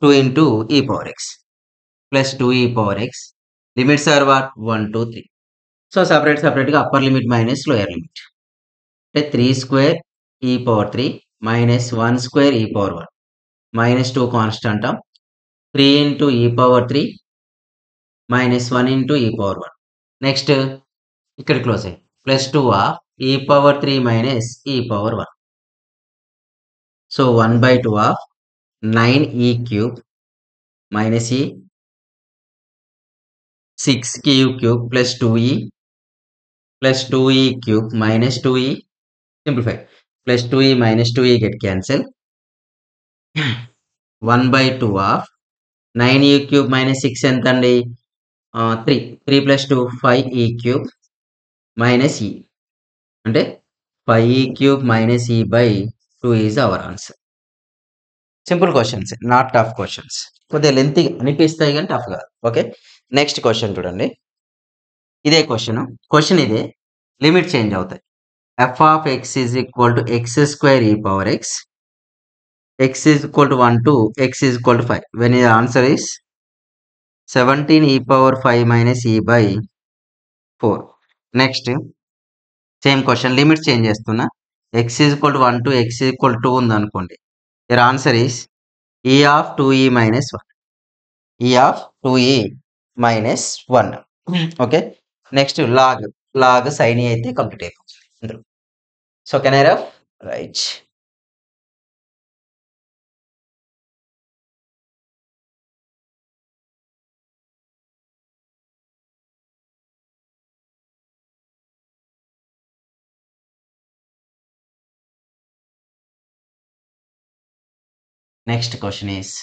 2 into e power x plus 2 e power x. Limits are what? 1, 2, 3. So సపరేట్గా upper limit minus lower limit. అంటే 3 square e power 3 minus 1 square e power 1 minus 2 constant, 3 into e power 3 minus 1 into e power 1. Next ఇక్కడ close అయ్యి plus 2 of ఈ power 3 minus ఈ power 1. So 1/2 of 9e cube minus ఈ 6e cube plus 2e plus 2e cube minus 2e, simplify, plus 2e minus 2e get cancel. 1/2 of 9e cube minus 6 ఎంత అండి? 3 plus 2 5e cube minus e, అంటే 5e cube minus e by 2 is our answer. Simple questions, not tough questions. కొద్దిగా length అనిపిస్తాయి కానీ tough కాదు. Okay, next question చూడండి. ఇదే question ఇదే, లిమిట్ చేంజ్ అవుతాయి. f of x is equal to x square e power x, x is equal to 1 to x is equal to 5, when your answer is 17 e power 5 minus e by 4. Next same question, limit change చేస్తున్నా. x is equal to 1 to x is equal to 2 ఉంది అనుకోండి. your answer is e of 2e minus 1, e of 2e minus 1. Okay, next log sine అయితే complete అయిపోతుంది. So can I rough write. Next question is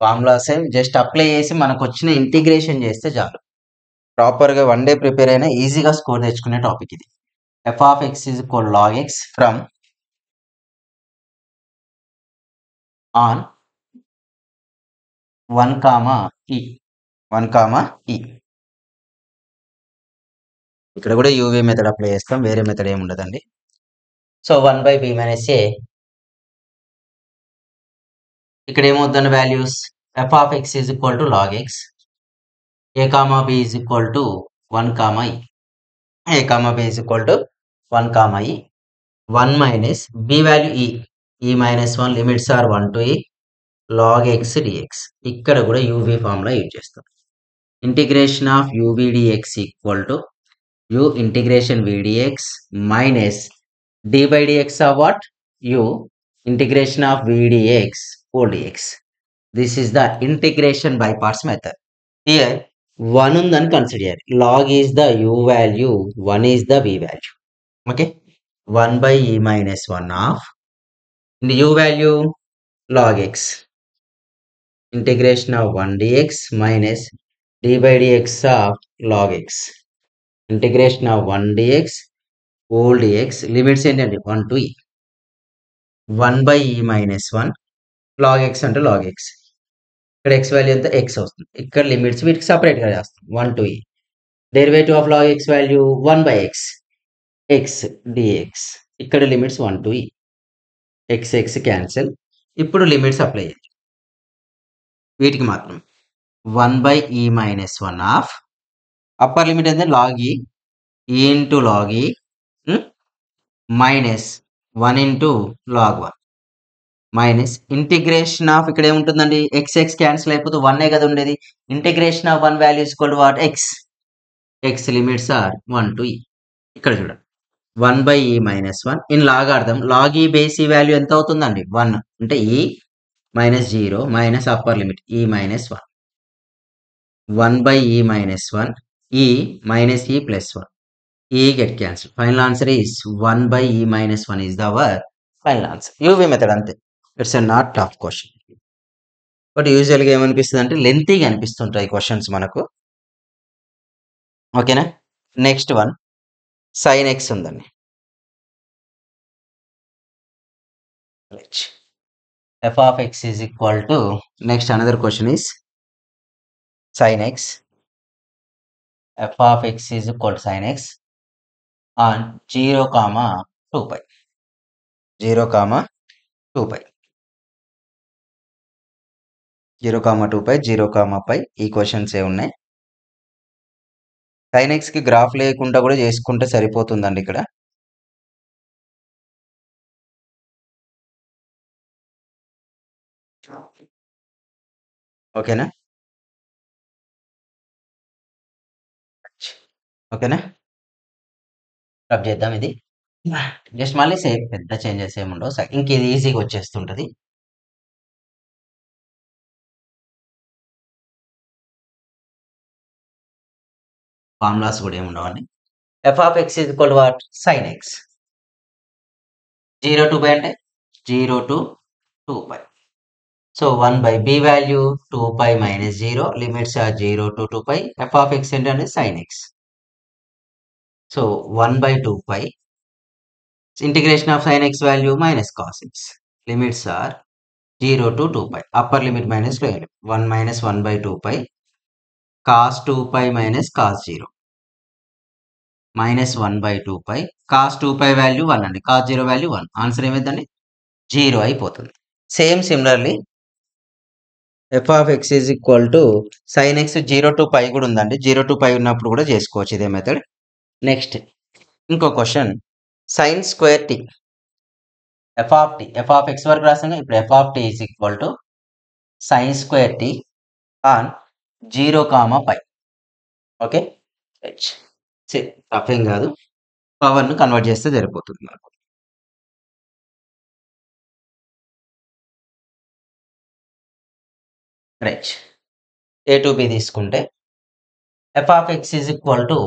formulas just apply చేసి మనకు వచ్చిన integration చేస్తే చాలు. ప్రాపర్గా 1 డే ప్రిపేర్ అయినా ఈజీగా స్కోర్ తెచ్చుకునే టాపిక్ ఇది. f of x is equal to log x from on 1, e 1, e. ఇక్కడ కూడా యూవీ మెథడ్ అప్లై చేస్తాం, వేరే మెథడ్ ఏమి ఉండదండి. సో 1/b మైనస్ ఏ, ఇక్కడ ఏమవుతుంది values? f of x is equal to log x, a, b is equal to 1, e, a, b is equal to 1, e. 1 minus b value e minus 1, limits are 1 to e log x dx. ఇక్కడ కూడా uv formula use చేస్తాం. ఇంటిగ్రేషన్ ఆఫ్ uv dx equal to u integration v dx minus d by dx of what? u integration of v dx whole dx. This is the integration by parts method. Here 1 ఉందని consider చేయాలి. log is the u value, 1 is the v value. Okay, 1/e minus 1 of u value log x, integration of 1 dx minus d by dx of log x, integration of 1 dx whole dx, limits ఏంటండి? 1 to e. 1/e minus 1 log x అంటే log x, ఇక్కడ x value ఎంత? x వస్తుంది. ఇక్కడ limits వీటికి సపరేట్గా చేస్తాం, 1 to e. Derivative of log x value 1/x, x dx, ఇక్కడ limits 1 to e, x cancel. ఇప్పుడు లిమిట్స్ అప్లై చేయాలి వీటికి మాత్రం. 1/e minus 1 of upper limit అయితే log e into log e minus 1 into log 1 minus integration of, ఇక్కడ ఏముంటుందండి? x cancel అయిపోతే 1 కదా ఉండేది. Integration of 1 value equal to what? x limits are 1 to e. ఇక్కడ చూడండి 1/e-1 ఇన్ లాగార్థం లాగ్ ఈ base ఈ వాల్యూ ఎంత అవుతుందండి 1 అంటే ఈ మైనస్ 0 మైనస్ అప్పర్ లిమిట్ ఈ minus 1 1/e-1 e minus e plus 1 e get cancelled. Final answer is 1/e-1 is our final answer. UV method అంతే. It's a not tough question. But యూజువల్గా ఏమనిపిస్తుంది అంటే లెంతీగా అనిపిస్తుంటాయి క్వశ్చన్స్ మనకు. ఓకేనా? నెక్స్ట్ వన్ సైన్ ఎక్స్ ఉందండి. f of x is equal to next another question is sin x. f of x is equal to sin x on 0, 2 pi. 0, 2 pi. 0, 2 pi 0, pi ఈ questions ఏ ఉన్నాయి. sin x కి graph లేకుండా కూడా చేసుకుంటే సరిపోతుందండి ఇక్కడ. ఓకేనా? ఓకేనా? రబ్ చేద్దాం ఇది. జస్ట్ మళ్ళీ సేమ్ పెద్ద చేంజెస్ ఏముండవు. ఇంక ఇది ఈజీగా వచ్చేస్తుంటది. ఫార్ములాస్ కూడా ఏముండవండి. f of x is equal to what? sin x. 0 to pi అంటే 0 to 2 pi. So 1 by b value 2 pi minus 0. Limits are 0 to 2 pi. f of x ఏంటంటే sin x. So 1 by 2 pi. Integration of sin x value minus cos x. Limits are 0 to 2 pi. Upper limit minus lower limit. 1 minus 1 by 2 pi. Cos 2 pi minus cos 0. Minus 1 by 2 pi. Cos 2 pi value 1 అండి. Cos 0 value 1. Answer ఏమైందండి? 0 అయిపోతుంది. Same similarly f of x is equal to sin x 0 to pi కూడా ఉందండి. 0 to pi ఉన్నప్పుడు కూడా చేసుకోవచ్చు ఇదే method. Next ఇంకో question sin square t. f of t. f of x వరకు రాసాం. ఇప్పుడు f of t is equal to sin square t on 0, pi. Okay తప్పేం కాదు. పవర్ను కన్వర్ట్ చేస్తే సరిపోతుంది మనకు. రైట్. a to b తీసుకుంటే f of x is equal to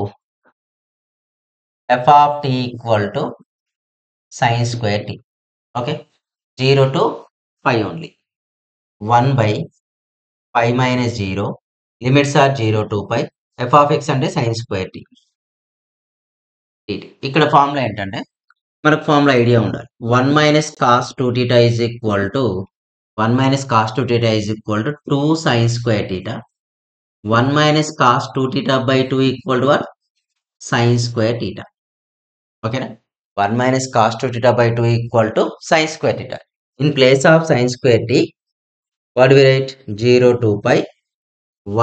f of t equal to sin square t. Okay, 0 to pi only. 1 by pi minus 0. Limits are 0 to pi. f of x అంటే sin square t. ఇక్కడ formula ఏంటంటే మనకు formula idea ఉండాలి. 1 minus cos 2 theta is equal to 1 minus cos 2 theta is equal to 2 sin square theta. 1 minus cos 2 theta by 2 equal to what? Sin square theta. Okay, 1 minus cos 2 theta by 2 equal to sin square theta. In place of sin square t, what do we write? 0 to pi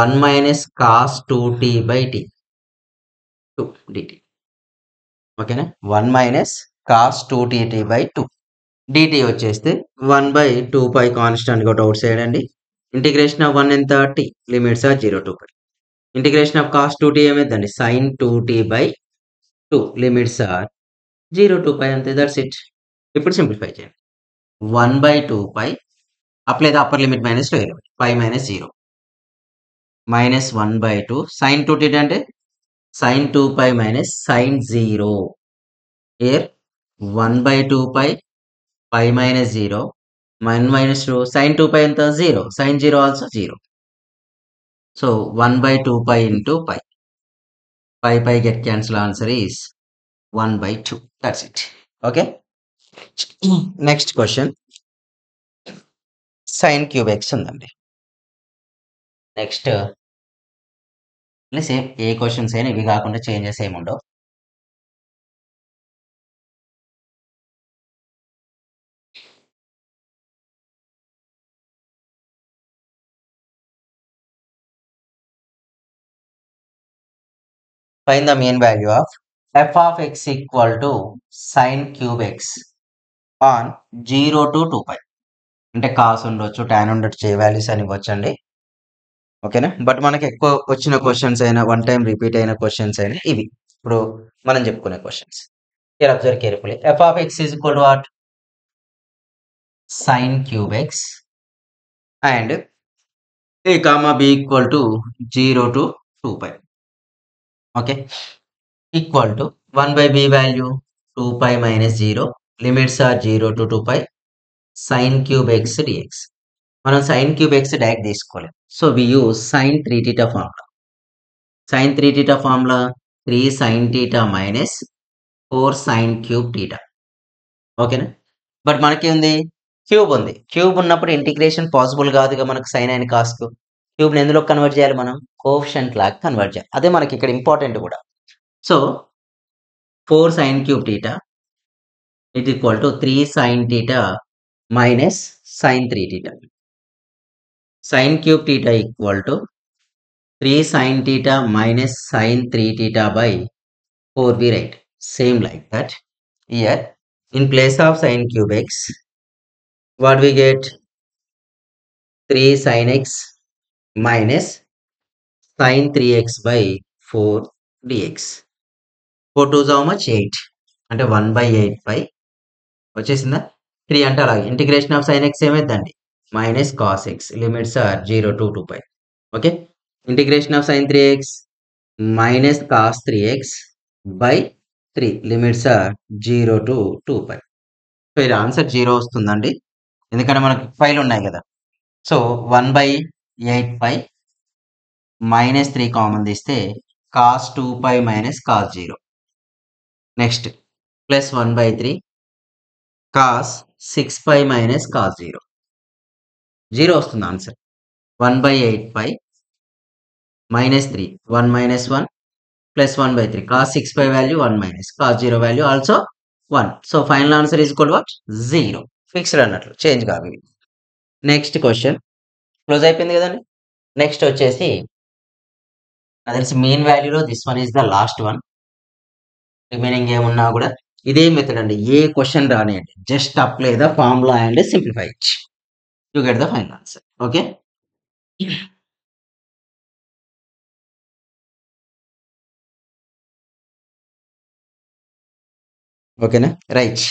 1 minus cos 2t by t 2 dt. Okay, 1 minus cos 2tt by 2 dt వచ్చేస్తే 1 by 2 pi constant గా outside అండి. Integration of 1 ఎంత t. Limits are 0 to pi. Integration of cos 2t ఏమైందండి? sin 2t by 2. Limits are 0 to pi అంతే. That's it. ఇప్పుడు simplify చేయండి. 1 by 2 pi apply the upper limit minus lower limit. pi minus 0 minus 1 by 2 sin 2t అంటే sin 2 pi minus sin 0. Here 1 by 2 pi pi minus 0 1 minus 2 sin 2 pi ఎంత 0 sin 0 also 0. So 1 by 2 pi into pi. Pi get cancel. Answer is 1 by 2. That's it. Okay. Next question. Sin cube x ఉందండి. Next same ఏ questions అయినా ఇవి కాకుండా changes ఏమి ఉండవు. Find the mean value of f of x equal to sin cube x on 0 to 2 pi. అంటే cos ఉండొచ్చు, tan ఉండొచ్చు, ఏ values అని ఇవ్వచ్చండి. ఓకేనా? బట్ మనకి ఎక్కువ వచ్చిన క్వశ్చన్స్ అయినా వన్ టైం రిపీట్ అయిన క్వశ్చన్స్ అయినా ఇవి ఇప్పుడు మనం చెప్పుకునే questions. Here observe carefully. F of x is equal to what? Sine cube x and a comma b equal to 0 to 2 pi. Okay. Equal to 1 by b value 2 pi minus 0. Limits are 0 to 2 pi. Sine cube x dx. మనం sin cube x direct తీసుకోవాలి. So we use sin 3 theta formula. Sin 3 theta formula 3 sin theta minus 4 sin cube theta. ఓకేనా? But మనకి ఉంది cube ఉంది. Cube ఉన్నప్పుడు integration possible కాదుగా మనకు sign and కాస్కు. క్యూబ్ని ఎందులో కన్వర్ట్ చేయాలి మనం? కోఎఫిషియంట్ లాగా కన్వర్ట్ చేయాలి. అదే మనకి ఇక్కడ ఇంపార్టెంట్ కూడా. So 4 sin cube theta it equal to 3 sin theta minus sin 3 theta. Sin cube theta equal to 3 sin theta minus sin 3 theta by 4 we write. Same like that. Here in place of sin cube x, what we get? 3 sin x minus sin 3x by 4 dx. 4 2 is how much? 8. అంటే 1 by 8 pi వచ్చేసిందా? 3 అంటే అలాగే integration of sin x ఏమైందండి? Minus cos x. Limits are 0 to 2 pi. Okay. Integration of sin 3x minus cos 3x by 3. Limits are 0 to 2 pi. So ఇది answer 0 వస్తుందండి. ఎందుకంటే మనకు పైలు ఉన్నాయి కదా. So 1 by 8 pi minus 3 common తీస్తే cos 2 pi minus cos 0. Next plus 1 by 3 cos 6 pi minus cos 0. 0 వస్తుంది answer. 1 by 8 pi minus 3. 1 minus 1 plus 1 by 3. Cos 6 pi value 1 minus. Cos 0 value also 1. So final answer is equal to what? 0. Fixed అన్నట్లు change కాదు. Next question close అయిపోయింది కదండి. Next వచ్చేసి నాకు తెలిసి mean వాల్యూలో this one is the last one. Remaining ఏమున్నా కూడా ఇదే మెథడ్ అండి. ఏ క్వశ్చన్ రానియండి, just apply the formula and simplify it. You get the final answer. Okay. ఓకేనా? Right.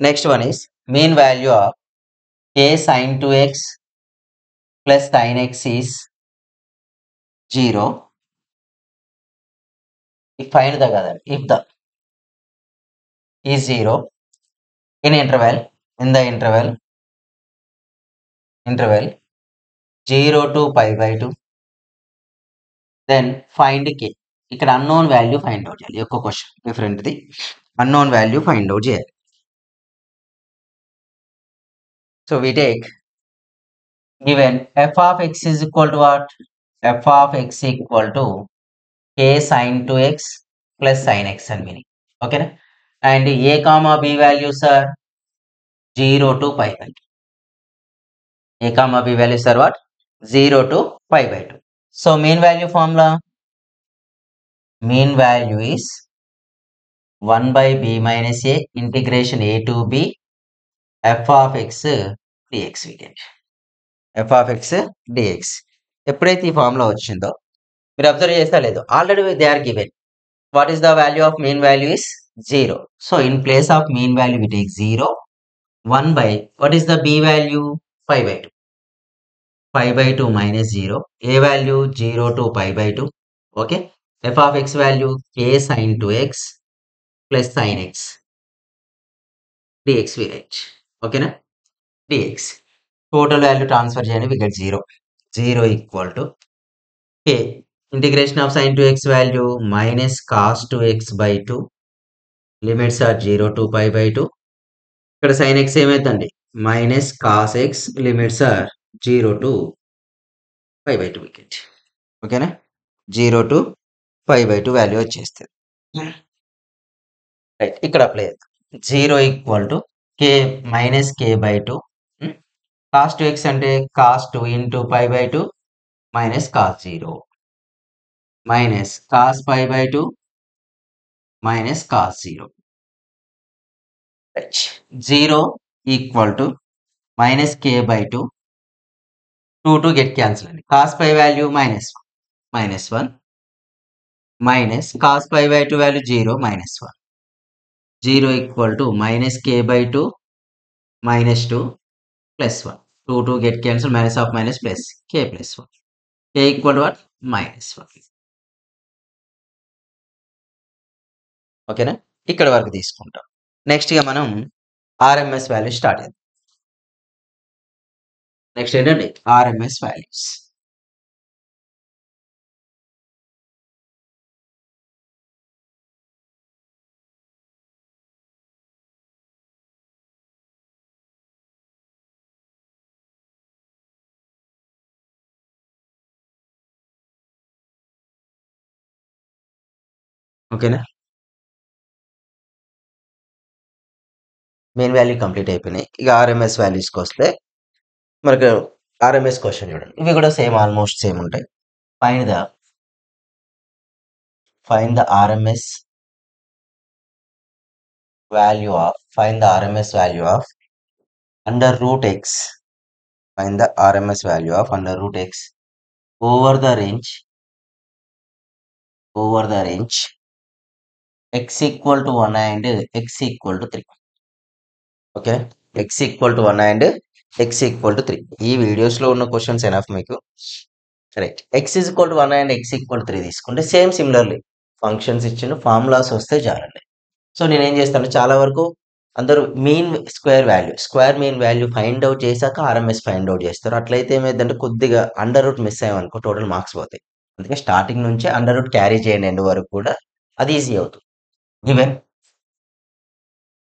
Next one is mean value of k sin 2x plus sin x is 0 if find the other if the is 0 in interval 0 to pi by 2 then find k. ఇక్కడ unknown value find out చేయాలి. ఒక్క question డిఫరెంట్ది. Unknown value find out చేయాలి. So we take given f of x is equal to what? f of x equal to k sin 2x plus sin x and meaning. Okay. And a comma b values are 0 to pi by 2. A comma b values are what? 0 to pi by 2. So mean value formula. Mean value is 1 by b minus a integration a to b f of x dx we get. f of x dx. ఎప్పుడైతే ఈ formula వచ్చిందో మీరు observe చేస్తా లేదు, already they are given. What is the value of mean value is 0. So in place of mean value we take 0. 1 by what is the b value? Pi by 2. Pi by 2 minus 0. A value 0 to pi by 2. Okay. F of x value k sin 2x plus sin x dx we write. Okay na? dx. Total value transfer cheyandi we get 0. 0 equal to k integration of sin 2x value minus cos 2x by 2. Limits are 0 to pi by 2. ఇక్కడ sin x ఏమైందండి? Minus cos x. Limits are 0 to pi by 2 వికెట్. ఓకేనా? 0 to pi by 2 వాల్యూ వచ్చేస్తుంది. Right. ఇక్కడ apply చేద్దాం. 0 equal to k minus k by 2. Cos 2x అంటే cos 2 into pi by 2 minus cos 0 minus cos pi by 2 minus cos 0. 0 equal to minus k by 2. 2 get cancel అండి. Cos pi value minus 1 minus cos pi by 2 value 0 minus 1. 0 equal to minus k by 2 minus 2 plus 1. 2 2 get cancelled, minus of minus plus k plus 1. K equal to what? Minus 1. ఓకేనా? ఇక్కడ వరకు తీసుకుంటాం. Next ఇక మనం RMS value start చేద్దాం. Next ఏంటండి? RMS values. ఓకేనా? Main value complete అయిపోయినాయి. ఇక ఆర్ఎంఎస్ వాల్యూస్కి వస్తే మనకు ఆర్ఎంఎస్ క్వశ్చన్ చూడండి. ఇవి కూడా సేమ్, ఆల్మోస్ట్ సేమ్ ఉంటాయి. Find the RMS value of under root x. Find the RMS value of under root x over the range x equal to 1 and x equal to 3. Okay, x equal to 1 and x equal to 3. ఈ వీడియోస్లో ఉన్న questions enough మీకు. Right, x is equal to 1 and x equal to 3 తీసుకుంటే same similarly functions ఇచ్చిన formulas వస్తే చాలండి. So నేను ఏం చేస్తాను, చాలా వరకు అందరూ mean square mean value find out చేశాక ఆర్ఎంఎస్ ఫైండ్ అవుట్ చేస్తారు. అట్లయితే ఏమైందంటే కొద్దిగా అండర్ రూట్ మిస్ అయ్యామనుకో టోటల్ మార్క్స్ పోతాయి. అందుకే స్టార్టింగ్ నుంచి అండర్ రూట్ క్యారీ చేయండి ఎండ్ వరకు కూడా, అది ఈజీ అవుతుంది.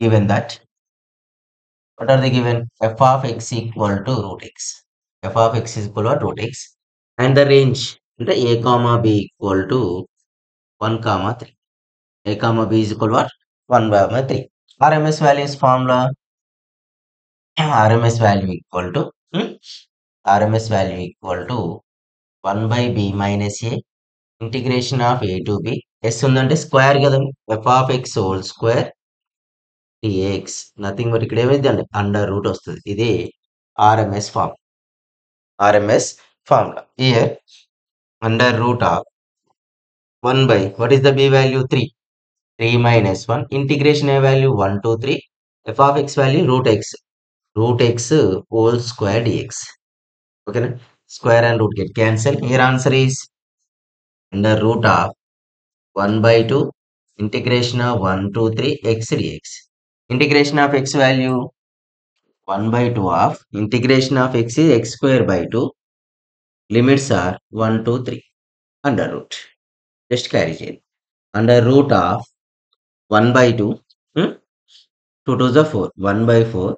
Given that what are the given? F of x equal to root x. F of x is equal to root x and the range అంటే a comma b equal to 1 comma 3. A comma b is equal to what? 1 comma 3. RMS value is formula. RMS value equal to 1 by b minus a integration of a to b. S ఉందంటే square కదండి, f of x whole square dx. Nothing but ఇక్కడ ఏమైందండి, under root వస్తుంది. ఇది RMS formula. Here under root of 1 by what is the b value? 3 minus 1 integration a value 1 to 3 f of x value root x whole square dx. Okay, square and root get cancelled. Here answer is under root of 1 by 2 integration of 1 to 3 x dx. Integration of x value 1 by 2 of integration of x is x square by 2. Limits are 1 to 3 under root. Just carry it. Under root of 1 by 2, 2 to the 4, 1 by 4,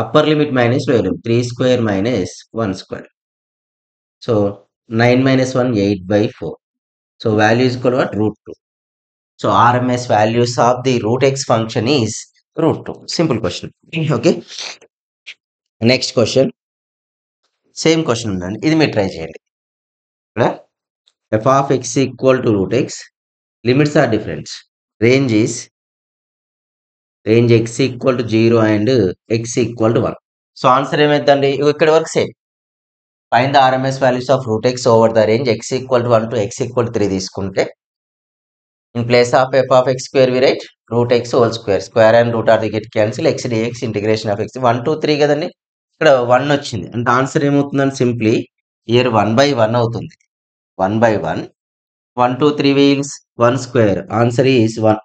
upper limit minus lower limit, 3 square minus 1 square. So 9 minus 1, 8 by 4. So value is equal to what? Root 2. So RMS values of the root x function is root 2. Simple question. Okay. Next question. Same question ఉందండి, ఇది మీరు try చేయండి. f of x equal to root x. Limits are different. Range x equal to 0 and x equal to 1. So answer ఏమైందండి, ఇక్కడ వరకు same. Find the RMS values of root x over the range x equal to 1 to x equal to 3 తీసుకుంటే in place of f of x square we write root x whole square and root are the get cancel x dx integration of x 1 2 3 కదండి, ఇక్కడ 1 వచ్చింది అంటే answer ఏమవుతుందండి, simply year 1 by 1 అవుతుంది. 1 by 1, 1 2 3 వీల్స్ 1 square, answer is 1.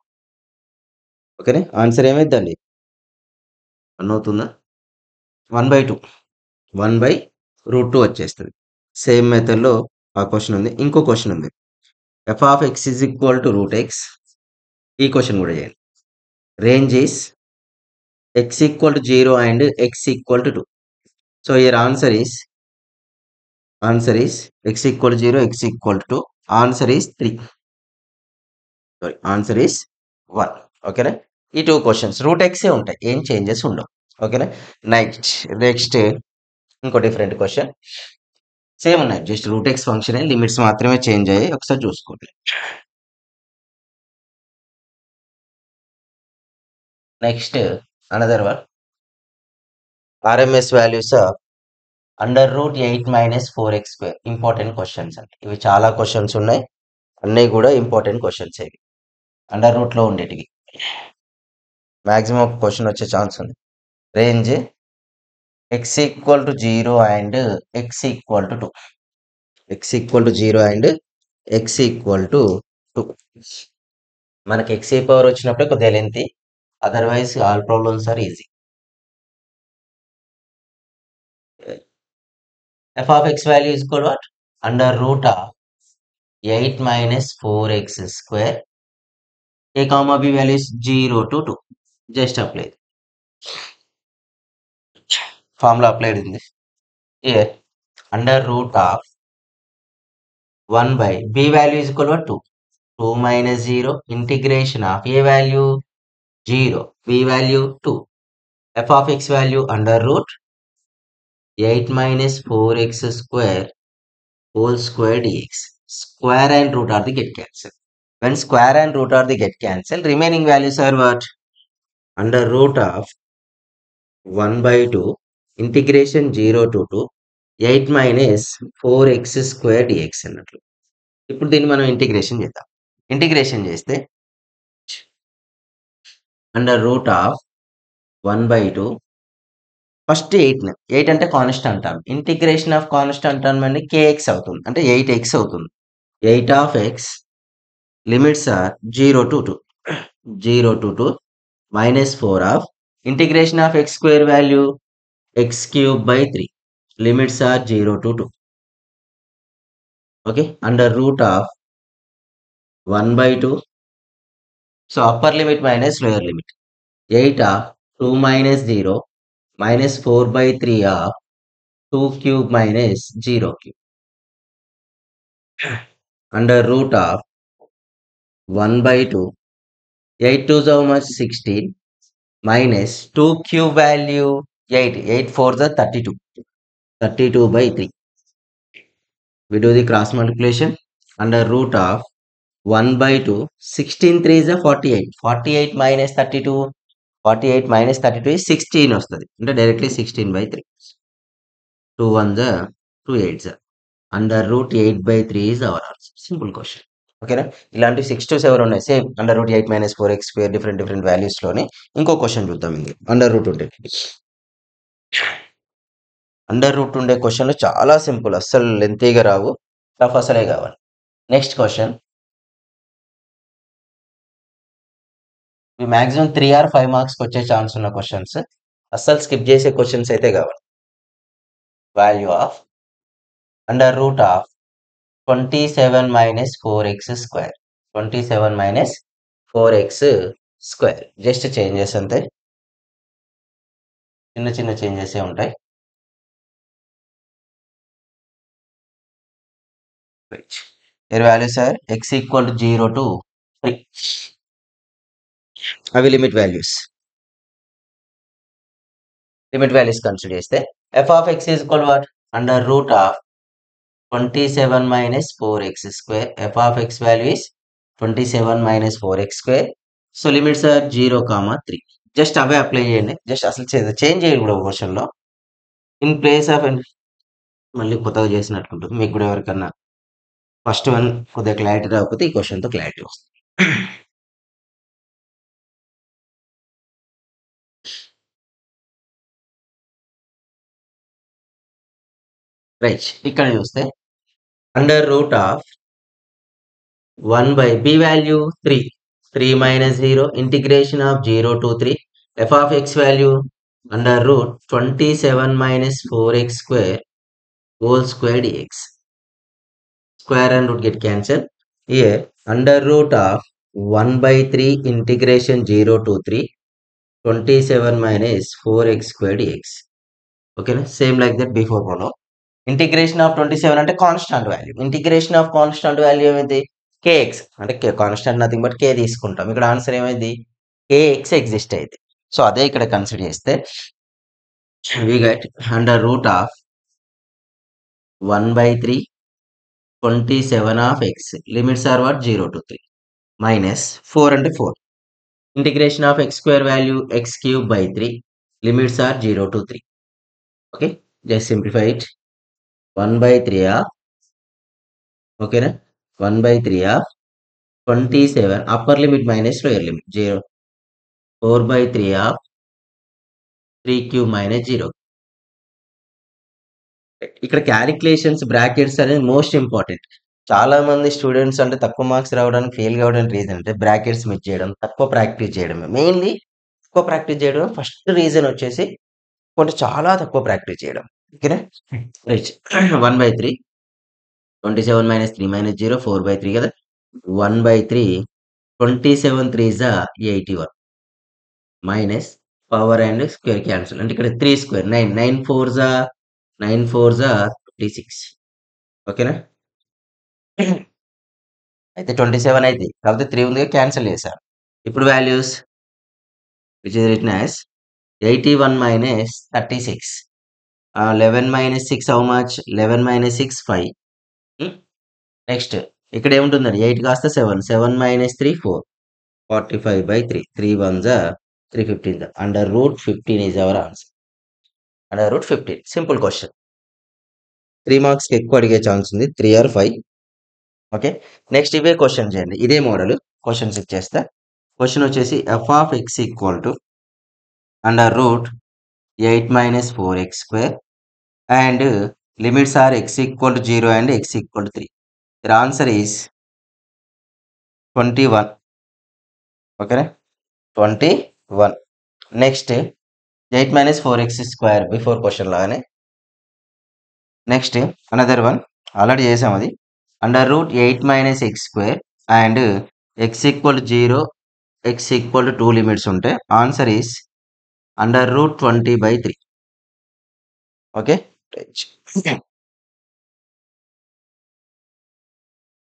ఓకేనే, answer ఏమైందండి 1 అవుతుందా, 1 by 2, 1 by రూట్ 2 వచ్చేస్తుంది. సేమ్ మెథడ్లో ఆ క్వశ్చన్ ఉంది. ఇంకో క్వశ్చన్ ఉంది, f of x is equal to root x. ఈ క్వశ్చన్ కూడా చేయండి. Range is x equal to 0 and x equal to 2. So here answer is x equal to 0, x equal to 2. Answer is 3. Sorry, answer is 1. ఓకేనా, ఈ 2 questions route x ఉంటాయి, ఏం changes ఉండవు. ఓకేనా, next ఇంకో డిఫరెంట్ క్వశ్చన్. సేమ్ ఉన్నాయి, just root x function limits మాత్రమే change అయ్యాయి, ఒకసారి చూసుకోండి. Next another one, RMS values under root 8 minus 4x square. Important questions అండి, ఇవి చాలా క్వశ్చన్స్ ఉన్నాయి. అన్నీ కూడా ఇంపార్టెంట్ క్వశ్చన్స్ ఇవి అండర్ రూట్లో ఉండేటివి. మ్యాక్సిమం ఒక క్వశ్చన్ వచ్చే ఛాన్స్ ఉంది. Range x equal to 0 and x equal to 2. x equal to 0 and x equal to 2. మనకి x ఏ పవర్ వచ్చినప్పుడే కొద్దిగా lengthy, otherwise all problems are easy. f of x value is equal to what? Under root of 8 minus 4x square. A comma b value is 0 to 2. Just apply. Formula applied in this. Here, under root of 1 by b value is equal to 2. 2 minus 0, integration of a value 0, b value 2. F of x value under root 8 minus 4x square whole square dx. Square and root are the get cancelled. When square and root are the get cancelled, remaining values are what? Under root of 1 by 2, integration 0 to 2, 8 minus 4x square dx అన్నట్లు. ఇప్పుడు దీన్ని మనం integration చేద్దాం. Integration చేస్తే under root of 1 by 2, first 8 అంటే constant term. Integration of constant term అంటే kx అవుతుంది, అంటే 8x అవుతుంది. 8 of x limits are 0 to 2. 0 to 2 minus 4 of integration of x square value x cube by 3. Limits are 0 to 2. Okay, under root of 1 by 2. So upper limit minus lower limit. 8 of 2 minus 0 minus 4 by 3 of 2 cube minus 0 cube. Under root of 1 by 2. 8 2 is how much? 16 minus 2 cube value 8. 8 4 is 32. 32 by 3. We do the cross multiplication. Under root of 1 by 2. 16 3 is 48. 48 minus 32. 48 minus 32 is 16 వస్తుంది, అంటే directly 16 by 3. 2 1s 2 8s. Under root 8 by 3 is our answer. Simple question. ఓకేనా? ఇలాంటి 6 to 7 ఉన్నాయి. Same under root 8 minus 4x square different values లోని ఇంకో question చూద్దాం. ఇది under root ఉండే క్వశ్చన్లు చాలా సింపుల్, అస్సలు లెంతీగా రావు, టఫ్ అసలే కావాలి. నెక్స్ట్ క్వశ్చన్, మ్యాక్సిమం 3 or 5 మార్క్స్కి వచ్చే ఛాన్స్ ఉన్న క్వశ్చన్స్, అస్సలు స్కిప్ చేసే క్వశ్చన్స్ అయితే కావాలి. Value of under root of 27 minus 4x square. 27 minus 4x square. Just changes అంతే, చిన్న చేంజెస్ ఉంటాయి. Their values are x equal to 0 to 3. అవి limit values. Limit values consider చేస్తే f of x is equal to what? Under root of 27 minus 4x square. F of x value is 27 minus 4x square. So limits are 0, 3. Just away apply చేయండి. Just అసలు change చేయండి కూడా క్వశ్చన్లో. In place of మళ్ళీ కొత్తగా చేసినట్లుంటుంది. మీకు కూడా ఎవరికన్నా ఫస్ట్ వన్ కొద్దిగా క్లారిటీ రాకపోతే ఈ క్వశ్చన్తో క్లారిటీ వస్తుంది. రైట్, ఇక్కడ చూస్తే under root of 1 by b value 3. 3 minus 0, integration of 0 to 3. F of x value under root 27 minus 4x square whole square dx. Square and root get cancelled. Here under root of 1 by 3 integration 0 to 3. 27 minus 4x square dx. Okay, same like that before follow. Integration of 27 అంటే constant value. Integration of constant value ఏమైంది? kx అంటే constant nothing but k తీసుకుంటాం. ఇక్కడ answer ఏమైంది? kx exist అయింది. So అదే ఇక్కడ consider చేస్తే we get under root of 1 by 3 27 of x. Limits are what? 0 to 3 minus 4 అంటే 4. Integration of x square value x cube by 3. Limits are 0 to 3. Okay, just simplify it. 1 by 3 ఓకేనా, 1/3 of 27 upper limit minus lower limit 0 4/3 of 3³ minus 0. ఇక్కడ calculations brackets అనేది most important. చాలా మంది students అంటే తక్కువ marks రావడానికి fail కావడానికి reason అంటే బ్రాకెట్స్ మిస్ చేయడం, తక్కువ ప్రాక్టీస్ చేయడమే. మెయిన్లీ తక్కువ ప్రాక్టీస్ చేయడం ఫస్ట్ రీజన్ వచ్చేసి కొంచెం చాలా తక్కువ ప్రాక్టీస్ చేయడం. ఓకేనా? రైట్. 1/3 27 మైనస్ 3 మైనస్ 0 4/3 కదా. 1/3 27 3 జా 81 minus power and square cancel అంటే ఇక్కడ 3 స్క్వేర్ 9 9 4 జా 26. ఓకేనా? అయితే 27 అయితే కాకపోతే 3 ఉంది క్యాన్సిల్ చేశాను. ఇప్పుడు values which is written as 81 minus 36. 11 minus 6 how much? 11 minus 6 5. Next ఇక్కడ ఏముంటుందండి 8 కాస్త 7 7 మైనస్ 3 4 45/3 3 1 జా 315 under root 15 is our answer. Under root 15 simple question. 3 మార్క్స్కి ఎక్కువ అడిగే ఛాన్స్ ఉంది 3 ఆర్ 5. ఓకే, నెక్స్ట్ ఇవే క్వశ్చన్ చేయండి. ఇదే మోడల్ క్వశ్చన్స్ ఇచ్చేస్తా. క్వశ్చన్ వచ్చేసి F of x equal to under root 8 minus 4x square and limits are x equal to 0 and x equal to 3. The answer is 21. ఓకేనా? 21. Next 8 minus 4x square before question లాగానే. Next another one already చేసాం అది. Under root 8 minus x square and x equal to 0 x equal to 2 limits ఉంటే answer is under root 20/3. Okay,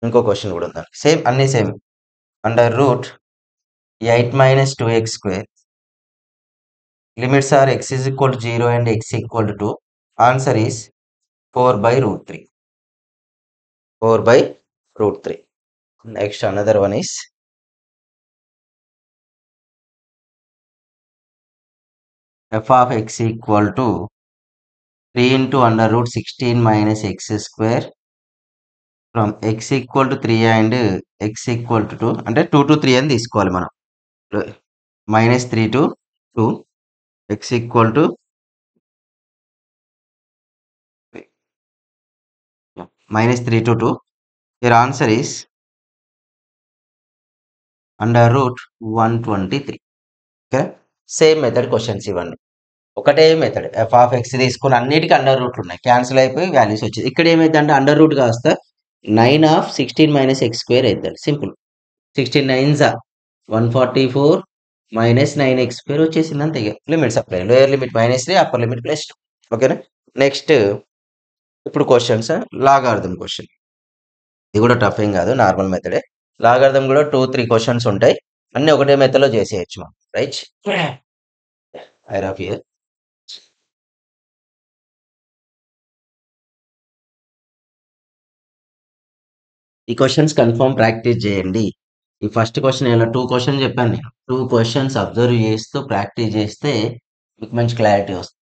ఇంకో question కూడా ఉందండి. Same అన్ని same. Under root 8 minus 2x square limits are x is equal to 0 and x equal to 2. Answer is 4/√3. 4/√3. Next another one is f of x equal to 3 into under root 16 minus x square from x equal to 3 and x equal to 2 అంటే 2 to 3 అని తీసుకోవాలి మనం. Minus 3 to 2 x equal to minus 3 to 2. Your answer is under root 123. Okay, same method questions ఇవన్నీ. ఒకటే method F of X తీసుకుని అన్నిటికీ under రూట్లు ఉన్నాయి, cancel అయిపోయి వాల్యూస్ వచ్చేది. ఇక్కడ ఏమైందంటే అండర్ రూట్ కాస్త 9 ఆఫ్ 16 మైనస్ ఎక్స్ స్క్వేర్ అవుతుంది. సింపుల్. 16 9 144 మైనస్ 9x స్క్వేర్ వచ్చేసింది అంతే. Limits apply. Lower limit -3 upper limit +2. ఓకేనా? నెక్స్ట్ ఇప్పుడు క్వశ్చన్స్ లాగార్థం క్వశ్చన్. ఇది కూడా టఫ్ ఏం కాదు, నార్మల్ మెథడే. లాగార్థం కూడా 2-3 క్వశ్చన్స్ ఉంటాయి. అన్ని ఒకటే మెథడ్లో చేసేయచ్చు మనం. Right, I rough here. ఈ క్వశ్చన్స్ కన్ఫర్మ్ ప్రాక్టీస్ చేయండి. ఈ ఫస్ట్ క్వశ్చన్ ఇలా 2 క్వశ్చన్ చెప్పాను నేను. 2 క్వశ్చన్స్ అబ్జర్వ్ చేస్తూ ప్రాక్టీస్ చేస్తే మీకు మంచి క్లారిటీ వస్తుంది.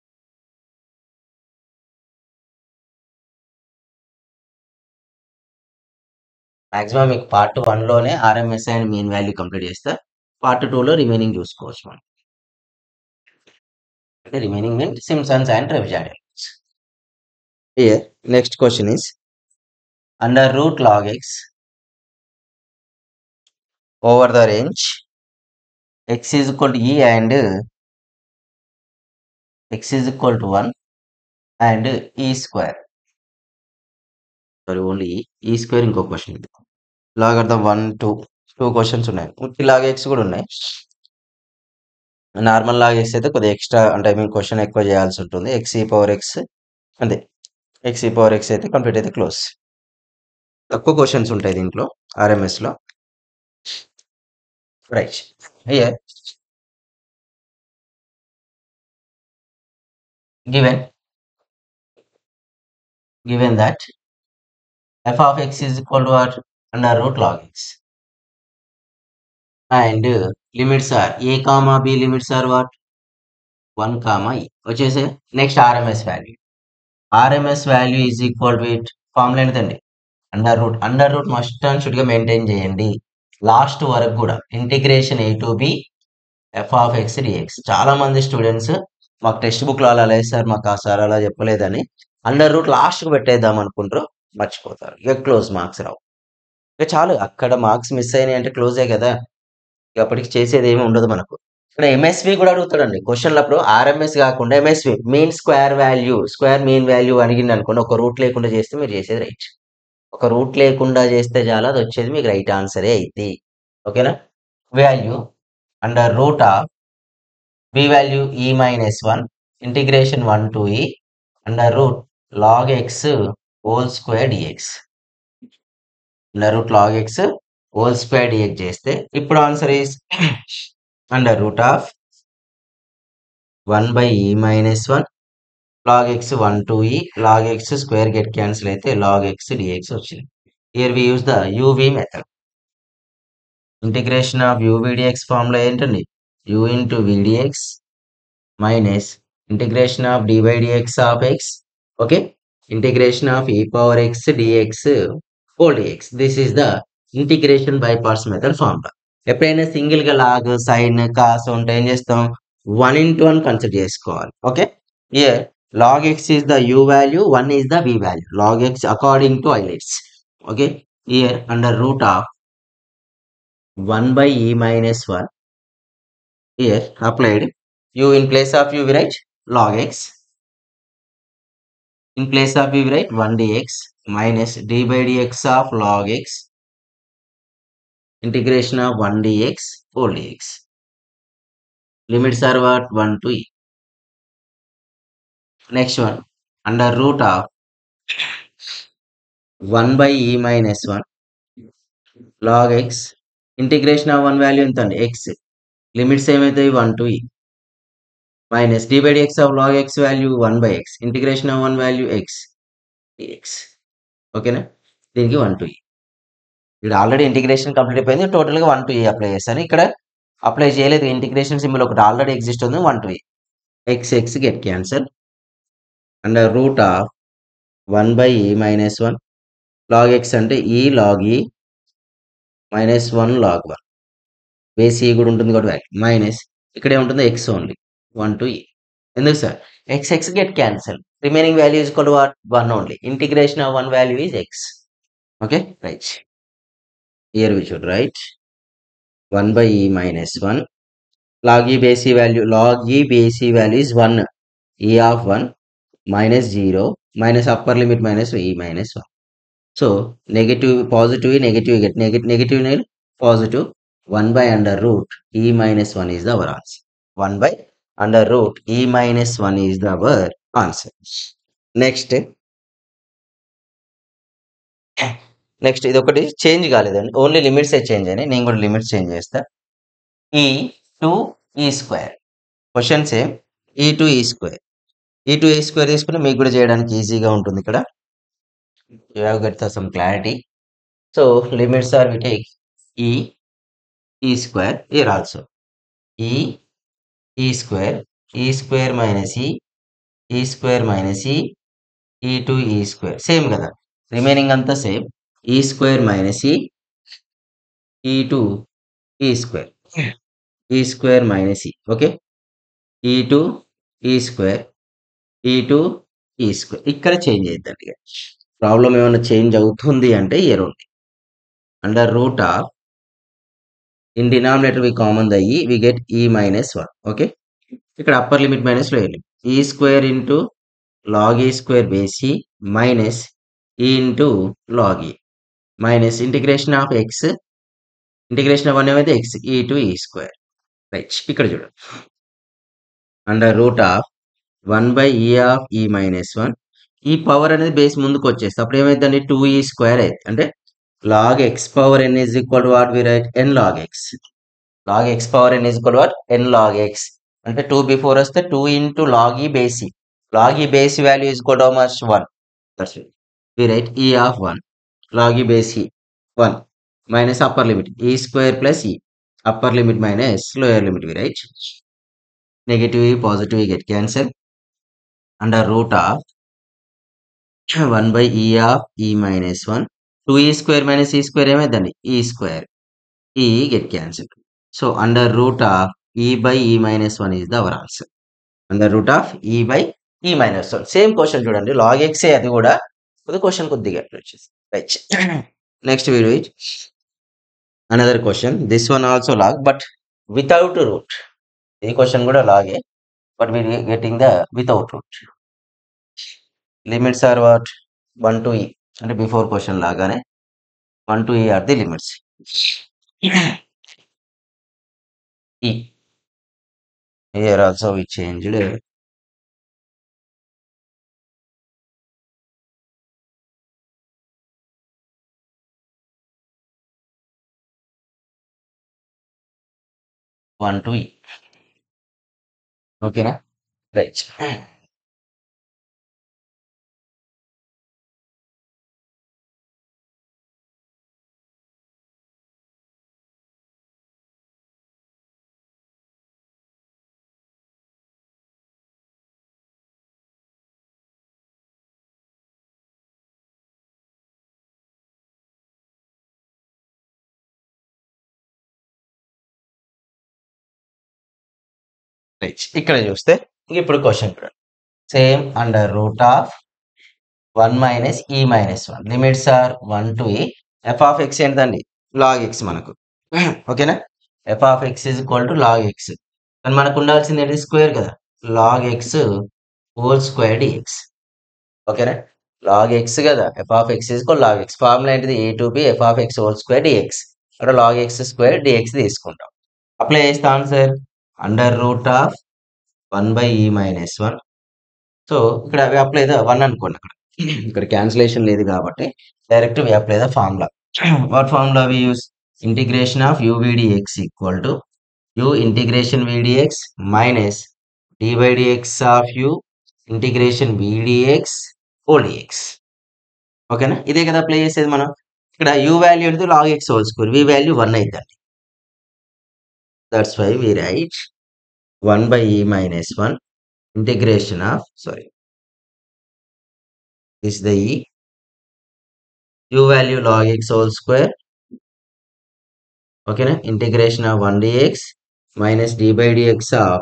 మాక్సిమం మీకు పార్ట్ 1లోనే ఆర్ఎంఎస్ఐ అండ్ మీన్ వాల్యూ కంప్లీట్ చేస్తా. పార్ట్ 2లో రిమైనింగ్ చూసుకోవచ్చు మనం. అంటే remaining mean Simpson's and trapezoidal elements. Here next question is under root log x over the range x is equal to e and x is equal to 1 and e square. Sorry, only ఈ square. ఇంకో question ఇది logarithm 1 2 questions ఉన్నాయి. ఉట్టి log X కూడా ఉన్నాయి. Normal log X అయితే కొద్దిగా extra అంటే ఐ మీన్ క్వశ్చన్ ఎక్కువ చేయాల్సి ఉంటుంది. ఎక్స్ ఈ పవర్ ఎక్స్ అంతే. ఎక్స్ ఈ పవర్ ఎక్స్ అయితే కంప్లీట్ అయితే క్లోజ్. తక్కువ క్వశ్చన్స్ ఉంటాయి దీంట్లో ఆర్ఎంఎస్లో. Right, here given that f of x is equal to what? Under root log x and limits are a comma b, limits are what? 1 comma e. వచ్చేసి next RMS value. RMS value is equal to it formula ఏంటండి? Under root must and should గా maintain చేయండి last వరకు కూడా. Integration a to B F of x dx. చాలా మంది students మాకు text book లో అలా లేదు సార్, మాకు ఆ సార్ అలా చెప్పలేదని అండర్ రూట్ లాస్ట్ కు పెట్టేద్దాం అనుకుంటారు, మర్చిపోతారు. ఇక క్లోజ్ మార్క్స్ రావు. ఇక చాలు, అక్కడ మార్క్స్ మిస్ అయినాయి అంటే క్లోజే కదా, ఇక అప్పటికి చేసేది ఏమి ఉండదు మనకు. ఇక్కడ ఎంఎస్వి కూడా అడుగుతాడండి క్వశ్చన్లప్పుడు. ఆర్ఎంఎస్ కాకుండా MSV mean square value, square mean value అడిగింది అనుకోండి, ఒక రూట్ లేకుండా చేస్తే మీరు చేసేది రైట్. ఒక రూట్ లేకుండా చేస్తే చాలా, అది వచ్చేది మీకు రైట్ ఆన్సరే అయింది. ఓకేనా. Value under root of b value e minus 1 integration 1 to e under root log x whole square dx. Under root log x whole square dx చేస్తే ఇప్పుడు answer is under root of 1 by e minus 1 log x 1 to e log x square get cancel అయితే log x dx వచ్చింది. Here we use the uv method. Integration of uv dx formula ఏంటండి? You into విడిఎక్స్ minus integration of dy dx of x, okay, integration of e power x dx whole dx. This is the integration by parts method formula. ఎప్పుడైనా single గా log sine cos ఉంటే ఏం చేస్తాం, 1 into 1 consider చేసుకోవాలి. Okay, here log x is the u value, 1 is the v value. log x according to Euler's. Okay, here under root of 1 by e minus 1, here applied u in place of u we write log x, in place of u we write 1 dx minus d by dx of log x integration of 1 dx whole dx. Limits are what? 1 to e. Next one under root of 1 by e minus 1 log x integration of 1 value ఎంత అండి x, limits ఏమైతాయి 1 to e minus d by dx of log x value 1 by x integration of 1 value x dx. ఓకేనా, దీనికి 1 to e. ఇక్కడ already integration complete అయిపోయింది, total గా 1 to e apply చేస్తాను. ఇక్కడ apply చేయలేదు, ఇంటిగ్రేషన్ సింబల్ ఒకటి already exist ఉంది, 1 to e. x x get cancel under root of 1 by e minus 1 log x అంటే e log e minus 1 log 1 base e కూడా ఉంటుంది కాబట్టి మైనస్ ఇక్కడ ఏముంటుంది x ఓన్లీ 1 to e. ఎందుకు sir? x x get cancel, remaining value is equal to what? 1 only. Integration of 1 value is x. Okay, right. Here we should write 1 by e minus 1 log e base e value, log e base e value is 1, e of 1 minus 0 minus upper limit minus e minus 1. So negative positive negative get negative nil positive 1 by under root e minus 1 is the our answer. 1 by under root e minus 1 is the our answer. Next ఇది ఒకటి change కాలేదండి, only limits change అయినాయి. నేను కూడా limits change చేస్తా. E to e square question same, e to e square, e to e square తీసుకుని మీకు కూడా చేయడానికి ఈజీగా ఉంటుంది. ఇక్కడ you have get some clarity. So limits are we take e square here also e square minus e square minus e to e square same కదా, remaining అంతా same. E square minus e to e square minus okay, e to e square ఇక్కడ change అవుతుంది. Problem ఏమైనా change అవుతుంది అంటే ఇయర్ ఉంది. Under root of in denominator we common the we get e minus 1. Okay, ఇక్కడ upper limit minus lower limit, e square into log e square base e minus e into log e minus integration of x, integration of 1 ఏమైతే X ఈ to e square. Right, ఇక్కడ చూడండి under root of 1 by e of e minus 1, ఈ power అనేది base ముందుకు వచ్చేస్తే అప్పుడు ఏమైందండి 2e స్క్వేర్ అయితే, అంటే log x power n is equal to what we write n log x. log x power n is equal to what? n log x. అంటే 2 before వస్తే 2 into log e base e. log e base e value is equal to how much? 1. That's it. We write e of 1 log e base e 1 minus upper limit e square plus e, upper limit minus lower limit we write. Negative e positive e get cancel under root of 1 by e of e minus 1 2e square minus e square ఏమైందండి e square. E get cancelled. So under root of e by e minus 1 is the our answer. Under root of e by e minus 1. Same question చూడండి log x అది కూడా question కొద్దిగా వచ్చేసి right. Next video another question. This one also log but without root. ఈ question కూడా లాగే but we are getting the without root. Limits are what 1 to e అంటే before question లాగానే 1 to e are the limits. E here also we changed 1 to e. ఓకేనా right. 'H' ఇక్కడ చూస్తే ఇప్పుడు question చూడండి. Same under root of 1 minus e minus 1 limits are 1 to e F of x ఏంటండి log x మనకు ఓకేనా. F of x is equal to log x కానీ మనకు ఉండాల్సింది ఏంటి స్క్వేర్ కదా log x whole square dx ఓకేనా. లాగ్ ఎక్స్ కదా F of x is equal log x formula ఏంటిది A to B F of x whole square dx అక్కడ log x square dx తీసుకుంటాం. అప్లై చేస్తే answer under root of 1 by e minus 1. So ఇక్కడ we apply the 1 అనుకోండి అక్కడ ఇక్కడ cancellation లేదు కాబట్టి direct we apply the formula. What formula we use? Integration of u v dx equal to u integration v dx minus d by dx of u integration v dx whole dx. ఓకేనా ఇదే కదా apply చేసేది మనం. ఇక్కడ u value అంటే log x whole square v value 1 అవుతుంది. That's why we write 1 by e minus 1 integration of this is the e u value log x whole square okay na integration of 1 dx minus d by dx of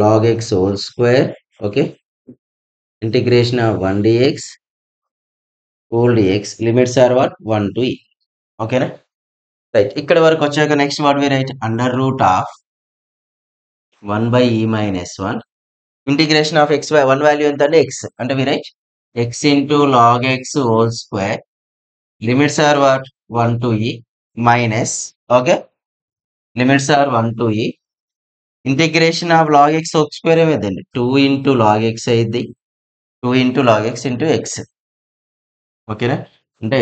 log x whole square okay integration of 1 dx whole dx limits are what 1 to e okay na right ikkada varaku vachaka next what we write under root of 1 by e minus 1 integration of x by 1 value enta x ante we write x into log x whole square limits are what 1 to e minus okay limits are 1 to e integration of log x whole square ఏమైందండి 2 into log x అయింది 2 into log x into x ఓకేనా అంటే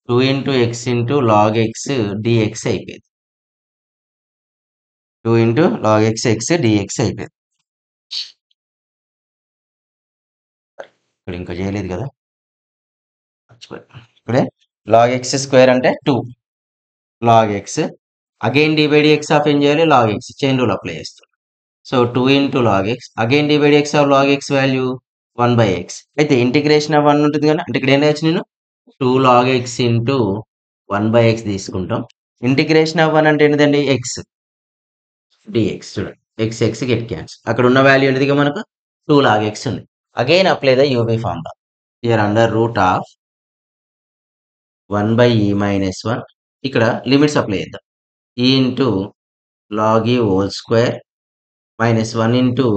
2 into x into log x dx అయిపోయింది 2 into log x x dx అయిపోయింది. ఇక్కడ ఇంకా చేయలేదు కదా ఇక్కడే log x స్క్వేర్ అంటే 2 log x again d by dx of ఏం చేయాలి log x chain rule apply చేస్తాం. So 2 into log x again d by dx of log x value 1 by x అయితే ఇంటిగ్రేషన్ ఆఫ్ 1 ఉంటుంది కదా అంటే ఇక్కడ ఏం రాయొచ్చు నేను 2 log x into 1 by x తీసుకుంటాం. ఇంటిగ్రేషన్ ఆఫ్ 1 అంటే ఏంటిదండి x dx చూడండి x x గెట్ క్యాన్సిల్ అక్కడ ఉన్న వాల్యూ ఏంటిదిగా మనకు 2 log x ఉంది. Again apply the uv formula here under root of 1 by e minus 1 ఇక్కడ లిమిట్స్ అప్లై చేద్దాం e into log e whole square minus 1 into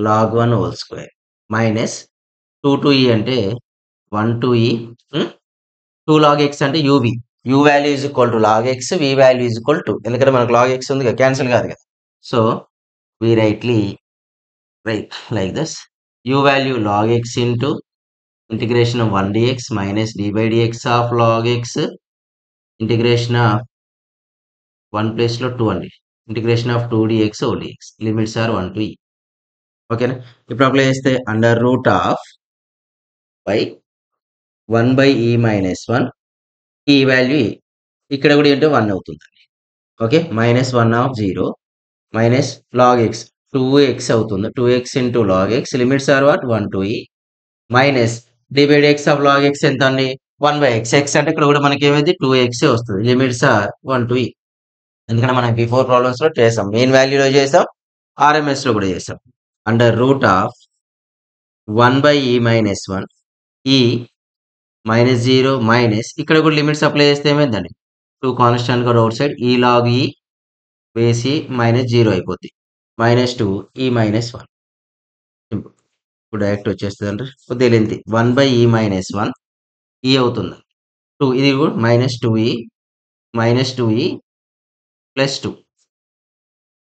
log 1 whole square minus 2 to e అంటే 1 to e 2 log x అంటే uv u value is equal to log x v value is equal to ఎందుకంటే మనకు log x ఉంది కదా cancel కాదు కదా so we rightly write like this u value log x into integration of 1 dx minus d by dx of log x integration of 1 place లో 2 అండి integration of 2 dx whole dx limits are 1 to e ఓకేనా. ఇప్పుడు apply చేస్తే under root of by 1 by e minus 1 ఈ value ఇక్కడ కూడా ఏంటో 1 అవుతుంది okay minus 1 of 0 minus log x 2x అవుతుంది 2x into log x limits are what 1 to e minus d by x of log x ఎంత అండి 1/x. x అంటే ఇక్కడ కూడా మనకి ఏమైంది 2x వస్తుంది. Limits are 1 to e. ఎందుకంటే మనం బిఫోర్ ప్రాబ్లమ్స్ లో చేసాం. మెయిన్ వాల్యూలో చేసాం, ఆర్ఎంఎస్ లో కూడా చేసాం. అండర్ రూట్ ఆఫ్ 1/e-1 ఈ -0 మైనస్ ఇక్కడ కూడా లిమిట్స్ అప్లై చేస్తే ఏమైందండి 2 కాన్స్టాంట్ గా అవుట్ సైడ్ ఈ లాగ్ ఈ వేసి -0 అయిపోద్ది. -2 ఈ -1 సింపుల్. ఇప్పుడు డైరెక్ట్ వచ్చేస్తుంది అంటే కొద్దిగా లెంత్ 1/e-1 ఈ అవుతుంది 2 ఇది కూడా -2e ప్లస్ 2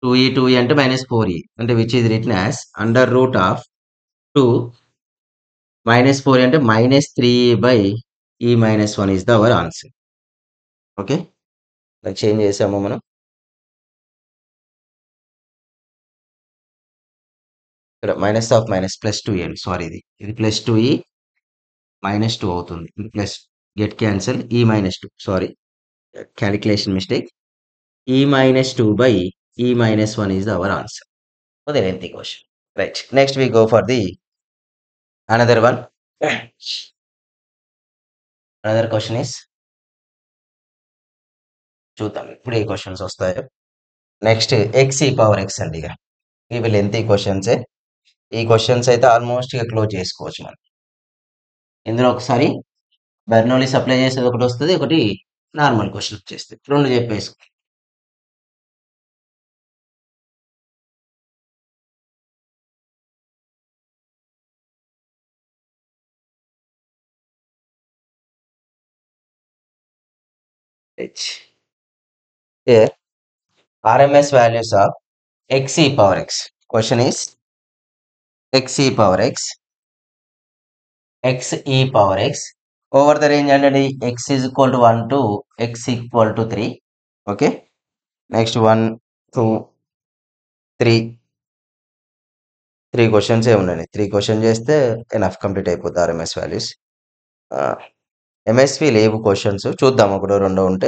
2e అంటే -4e అంటే which is written as under root of 2 -4 అంటే -3e/e-1 is the our answer. Okay, change చేసాము మనం. ఇక్కడ మైనస్ ఆఫ్ మైనస్ +2 అండి, సారీ ఇది +2e -2 అవుతుంది. ఇది plus get cancel e-2, sorry calculation mistake. e-2/e-1 is our answer for the lengthy question. Right. Next we go for the another one. Another question is చూద్దాం ఇప్పుడు ఏ questions వస్తాయో. Next x(e)x అండి. ఇవి lengthy క్వశ్చన్సే. ఈ questions అయితే almost ఇక close చేసుకోవచ్చు మనం. ఇందులో ఒకసారి బెర్నౌలీస్ అప్లై చేసేది ఒకటి వస్తుంది, ఒకటి నార్మల్ క్వశ్చన్ వచ్చేస్తుంది. రెండు చెప్పేసుకో. Here RMS values of x(e)x. Question is x(e)x over the range under x is equal to 1 to x equal to 3. Okay, next 1 2 3 questions ఏమున్నాయి. 3 క్వశ్చన్ చేస్తే ఎనఫ్ కంప్లీట్ అయిపోతుంది ఆర్ఎంఎస్ వాల్యూస్. ఎంఎస్వి లేవు questions, చూద్దాం ఒకటో రెండో ఉంటే.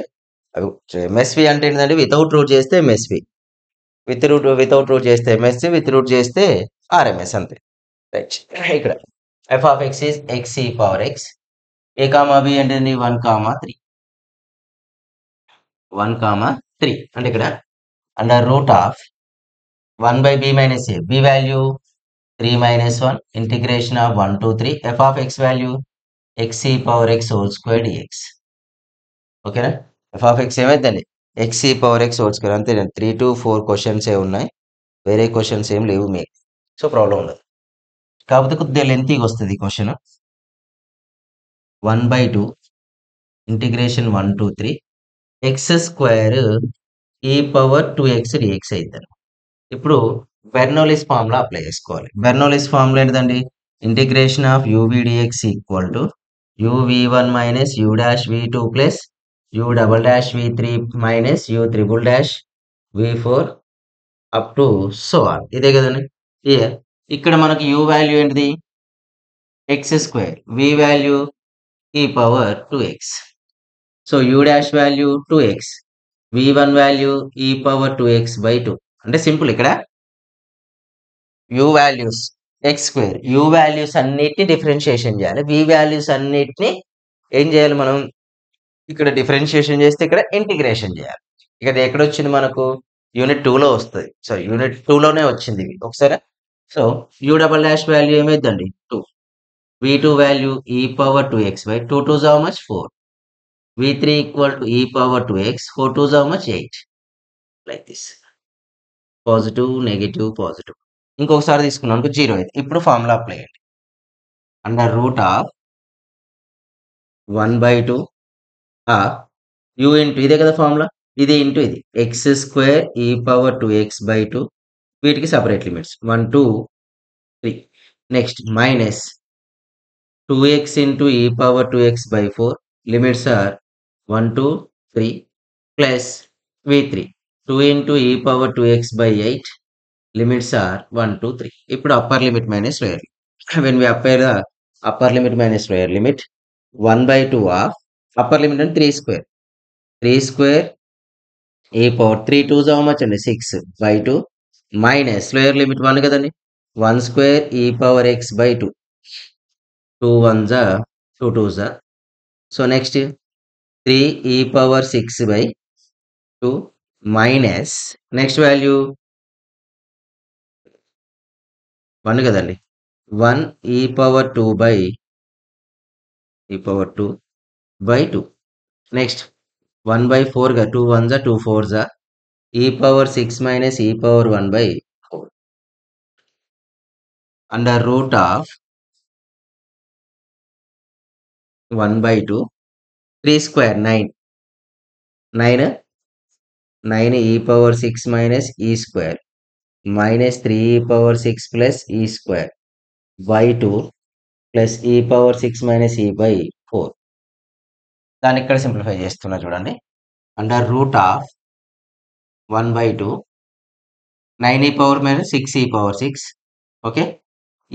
అవి ఎంఎస్వి అంటే ఏంటంటే వితౌట్ రూట్ చేస్తే ఎంఎస్వి, వితౌట్ రూట్ చేస్తే ఎంఎస్సి, విత్ రూట్ చేస్తే ఆర్ఎంఎస్ అంతే. రైట్, ఇక్కడ f(x) is x(e)x. a comma b అంటే 1,3 అంటే ఇక్కడ under root of 1/b-a, b value 3 - 1 integration of 1 to 3 f(x) value x(e)x whole square dx. ఓకేనా, f(x) ఏమైందండి x(e)x హోల్ స్క్వేర్. అంతే, 3 to 4 క్వశ్చన్స్ ఏ ఉన్నాయి, వేరే క్వశ్చన్స్ ఏం లేవు మీకు. సో ప్రాబ్లం ఉండదు, కాకపోతే కొద్దిగా లెంతీగా వస్తుంది question. 1/2 integration 1 to 3 x² e⁻2x dx అవుతుంది. ఇప్పుడు బెర్నౌలీస్ ఫార్ములా అప్లై చేసుకోవాలి. బెర్నౌలీస్ ఫార్ములా ఏంటండి, ఇంటిగ్రేషన్ ఆఫ్ uv(dx) equal to uv1 minus u'(v2) plus u'(v3) minus u'(v4) up to so on. ఇదే కదండి. ఇక్కడ మనకి u వాల్యూ ఏంటిది x², v value e⁻2x. So u' value 2x, v1 value e⁻2x/2. అంటే simple, ఇక్కడ u values x², u values అన్నిటిని differentiation చేయాలి, v values అన్నిటిని ఏం చేయాలి మనం ఇక్కడ డిఫరెన్షియేషన్ చేస్తే ఇక్కడ ఇంటిగ్రేషన్ చేయాలి. ఇక అది ఎక్కడ వచ్చింది మనకు యూనిట్ 2లో వస్తుంది, సారీ యూనిట్ 2లోనే వచ్చింది ఇది ఒకసారి. సో u' వాల్యూ ఏమైందండి 2, v2 value e⁻2x/2, 2 2s how much 4, v3 equal to e⁻2x, 4 2s how much 8. Like this, positive negative positive. ఇంకొకసారి తీసుకున్నాం 0 అయితే. ఇప్పుడు ఫార్ములా అప్లై చేయండి. Under root of 1/2 u into ఇదే కదా ఫార్ములా, ఇది ఇంటూ ఇది x² e⁻2x/2. వీటికి సపరేట్ లిమిట్స్ 1 2 3. నెక్స్ట్ minus 2x into e⁻2x/4. Limits are 1 2 3 plus v3 2 into e⁻2x/8. Limits are 1 2 3. ఇప్పుడు upper limit minus lower limit. When we apply the upper limit minus lower limit 1/2 of upper limit అంటే 3² e⁻3 2s how much అండి 6/2 minus lower limit 1 కదండి 1² e⁻x/2. 2 1s 2 2s so next 3 e power 6 by 2 minus next value 1 కదండి. 1 e power 2 by e power 2 by 2. Next 1 by 4 గా 2 1 2 4 e power 6 minus e power 1 by 4 under root of 1 by 2 3 square 9 9 9 e power 6 minus e square minus 3 e power 6 plus e square by 2 plus e power 6 minus e by 4. దాన్ని ఇక్కడ simplify చేస్తున్నా చూడండి. Under root of 1 by 2 9 e power minus 6 e power 6. Okay,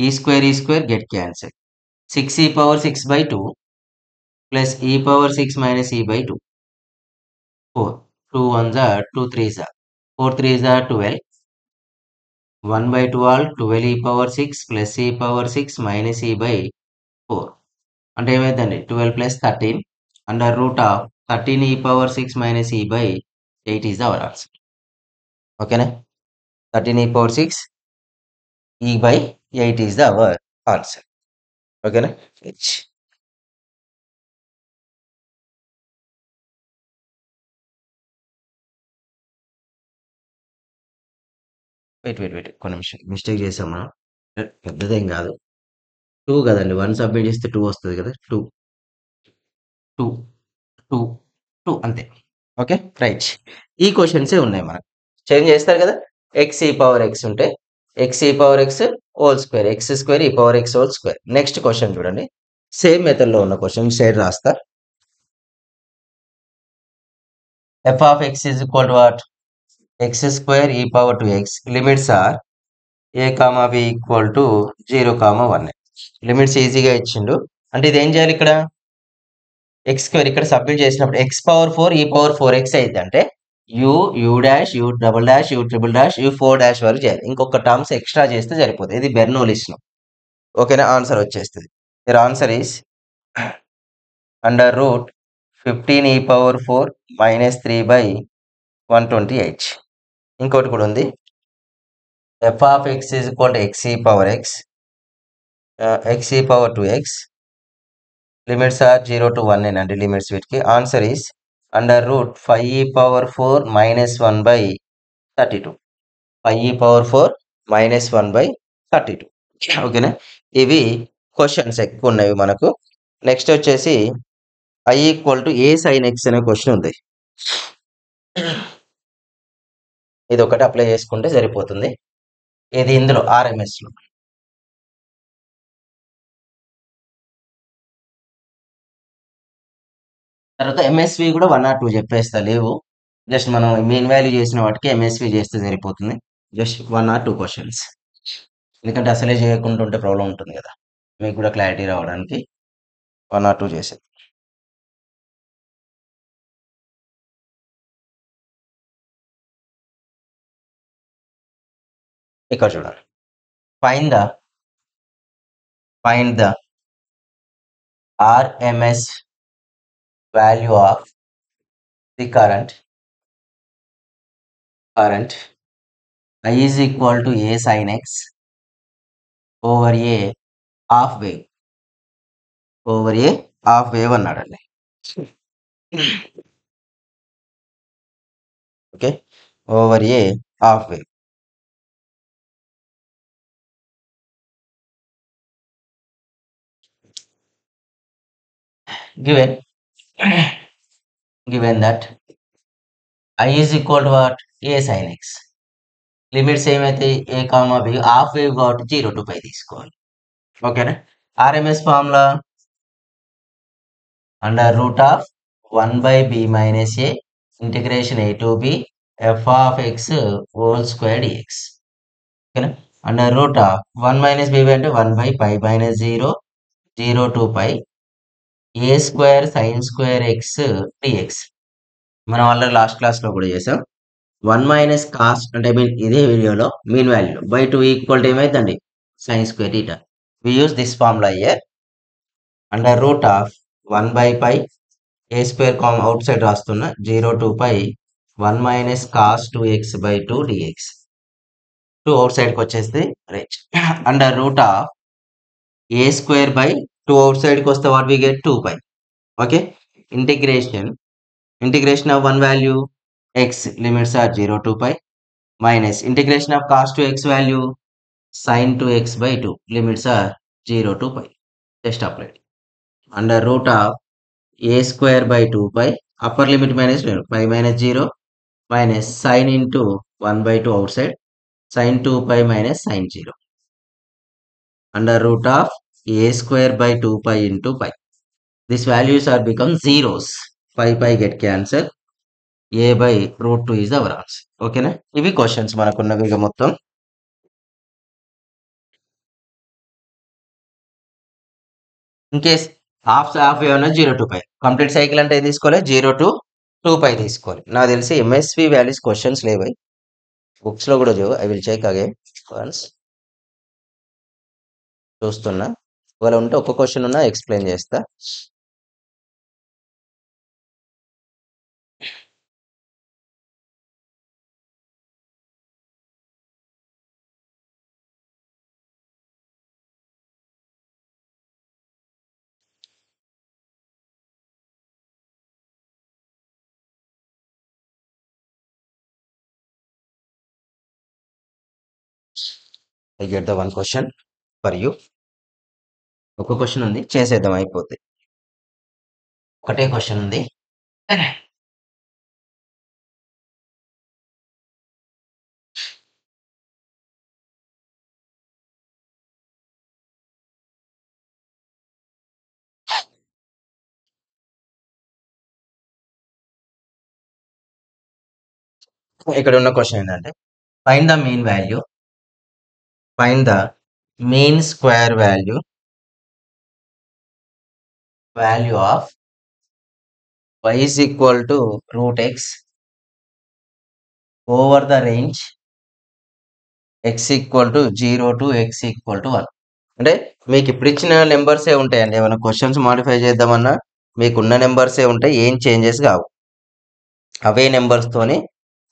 e square get cancel. 6 e power 6 by 2 plus e power 6 minus e by 2 4. 2 1s are 2 3s are 4 3s are 12. 1 by 12 12 e power 6 plus e power 6 minus e by 4 అంటే ఏమైందండి 12 plus 13 under root of 13 e power 6 minus e by 8 is our answer. ఓకేనా, 13 e power 6 e by 8 is the our answer. ఓకేనా, H. Wait కొన్ని నిమిషం mistake చేసాం మనం. పెద్దదేం కాదు, 2 కదండి. 1 సబ్మిట్ చేస్తే 2 వస్తుంది కదా. 2 2 2 2 అంతే. Okay, right. ఈ క్వశ్చన్సే ఉన్నాయి మనకు. చేంజ్ చేస్తారు కదా, ఎక్స్ ఈ పవర్ ఎక్స్ ఉంటే x e power x whole square x square e power x whole square. Next question చూడండి, సేమ్ మెథడ్లో ఉన్న క్వశ్చన్ సైడ్ రాస్తా. F of x is equal to what, x square e power to x. Limits are a comma b equal to 0, 1. Limits ఈజీగా ఇచ్చిండు. అంటే ఇది ఏం చేయాలి, ఇక్కడ ఎక్స్ స్క్వేర్ ఇక్కడ సబ్మిట్ చేసినప్పుడు ఎక్స్ పవర్ 4 ఈ పవర్ 4x అయింది. అంటే you dash you double dash you triple dash you 4 dash వరకు చేయాలి. ఇంకొక టర్మ్స్ ఎక్స్ట్రా చేస్తే సరిపోతుంది. ఇది బెర్నౌలీస్ లో. ఓకేనా, ఆన్సర్ వచ్చేస్తుంది. The answer is under root 15 e power 4 minus 3 by 128. ఇంకోటి కూడా ఉంది, F of x is equal to x e power x x e power 2x. Limits are 0 to 1 అండి లిమిట్స్ వీటికి. ఆన్సర్ ఈస్ అండర్ రూట్ 5 ఈ power 4 minus 1 by 32. 5 ఈ power 4 minus 1 by 32. ఓకేనా, ఇవి questions ఎక్కువ ఉన్నాయి మనకు. నెక్స్ట్ వచ్చేసి I equal to A sign X అనే క్వశ్చన్ ఉంది. ఇది ఒకటి అప్లై చేసుకుంటే సరిపోతుంది. ఇది ఇందులో ఆర్ఎంఎస్ లో. తర్వాత ఎంఎస్వి కూడా 1 or 2 చెప్పేస్తా, లేవు. జస్ట్ మనం మెయిన్ వాల్యూ చేసిన వాటికి ఎంఎస్వి చేస్తే సరిపోతుంది. జస్ట్ 1 or 2 క్వశ్చన్స్, ఎందుకంటే అసలే చేయకుండా ఉంటే ప్రాబ్లం ఉంటుంది కదా, మీకు కూడా క్లారిటీ రావడానికి 1 or 2 చేసేది. ఇక్కడ చూడండి, find the RMS value of the current I is equal to a sin x over a half wave అన్నాడండి. Okay, over a half wave. given that I is equal to what, a sin x. Limits ఏమైతే ఏ comma B, half wave కాబట్టి 0 to π తీసుకోవాలి. ఓకేనా, RMS formula under root of 1 by b minus a integration a to b f of x whole square dx. ఓకేనా, under root of 1 minus b అంటే 1 by π minus 0 0 to π a square sine square x dx. మనం already last క్లాస్లో కూడా చేసాం. 1 minus cos అంటే mean ఇదే వీడియోలో mean value by 2 equal to ఏమైందండి, sine square theta. We use this formula here. Under root of 1 by pi a square outside రాస్తున్నా 0 to pi 1 minus cos 2x by 2 dx 2 అవుట్ సైడ్కి వచ్చేస్తే right under root of a square by 2 అవుట్ సైడ్కి వస్తే what we get 2 pi. Okay, ఇంటిగ్రేషన్ of one value x limits are 0 to pi minus integration of cos 2x value sin 2x by 2 limits are 0 to pi. Just applied. Under root of a square by 2 pi upper limit minus pi minus 0 minus sin into 1 by 2 outside sin 2 pi minus sin 0 under root of a square by 2 pi into pi. These values are become zeros. Pi get cancelled. A by root 2 is our answer. ఓకేనా, ఇవి questions మనకున్నవి ఇక మొత్తం. In case half ఏమన్నా 0 to pi complete cycle అంటే ఏం తీసుకోవాలి, 0 to 2 pi తీసుకోవాలి. నాకు తెలిసి ఎంఎస్వి వాల్యూస్ క్వశ్చన్స్ లేవు, బుక్స్ లో కూడా లేవు. I will check again once. చూస్తున్నా, ఒకవేళ ఉంటే ఒక్క క్వశ్చన్ ఉన్నా ఎక్స్ప్లెయిన్ చేస్తా. I get the one question for you. ఒక క్వశ్చన్ ఉంది, చేసేద్దాం అయిపోద్ది. ఒకటే క్వశ్చన్ ఉంది. ఇక్కడ ఉన్న క్వశ్చన్ ఏంటంటే find the mean value, find the mean square value of y is equal to root x over the range x equal to 0 to x equal to 1. అంటే మీకు ఇప్పుడు ఇచ్చిన నెంబర్సే ఉంటాయండి. ఏమైనా క్వశ్చన్స్ మాడిఫై చేద్దామన్నా మీకున్న నెంబర్సే ఉంటాయి, ఏం చేంజెస్ కావు. అవే నెంబర్స్తోనే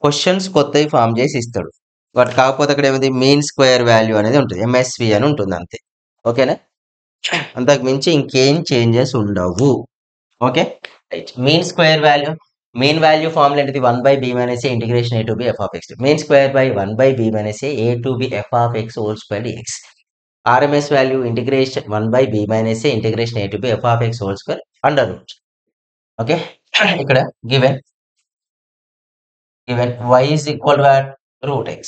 క్వశ్చన్స్ కొత్తవి ఫామ్ చేసి ఇస్తాడు. బట్ కాకపోతే అక్కడ ఏమైంది, మీన్ స్క్వేర్ వాల్యూ అనేది ఉంటుంది, ఎంఎస్వి అని ఉంటుంది అంతే. ఓకేనా, అంతకు మించి ఇంకేం చేంజెస్ ఉండవు. Okay right. Mean value formula ఏంటిది, 1 by b minus a integration a to b f of x. Mean square by 1 by b minus a to b f of x whole square dx. RMS value integration 1 by b minus a integration a to b f of x whole square under root. Okay, ఇక్కడ given y is equal to what, root x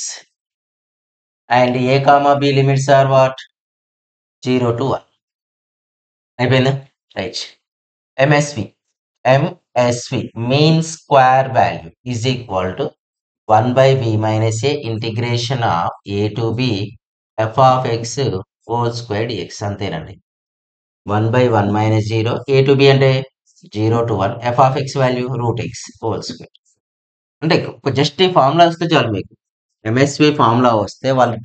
and a comma b limits are what, 0 to 1. అయిపోయిందా, right. MSV mean square value is equal to 1 by b minus a integration of a to b f of x whole square dx. అంతేనండి. 1 by 1 minus 0, a to b అంటే 0 to 1, f of x value root x whole square. అంటే just ఈ formula వస్తే చాలు మీకు. MSV formula వస్తే వాళ్ళు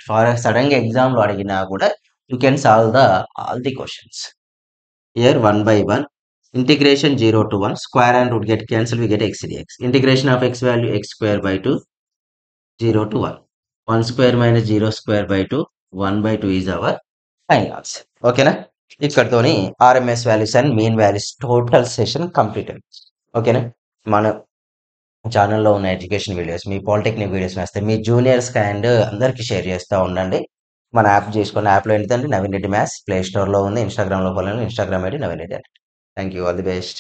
sudden గా ఎగ్జామ్ లో అడిగినా కూడా you can solve the all the questions. Here 1 by 1 integration 0 to 1 square and root get cancelled, we get x dx. Integration of x value x square by 2 0 to 1. 1 square minus 0 square by 2 1 by 2 is our final answer. ఓకేనా, ఇక్కడతోని RMS values and mean values total session completed. ఓకేనా, మన ఛానల్లో ఉన్న education videos, మీ polytechnic videos వస్తే మీ juniors and అందరికీ షేర్ చేస్తూ ఉండండి. మన యాప్ చేసుకోండి. యాప్లో ఏంటంటే నవీన్ రెడ్డి మ్యాథ్స్ ప్లే స్టోర్లో ఉంది, ఇన్స్టాగ్రామ్లో follow, Instagram ID Naveen Reddy. Thank you, all the best.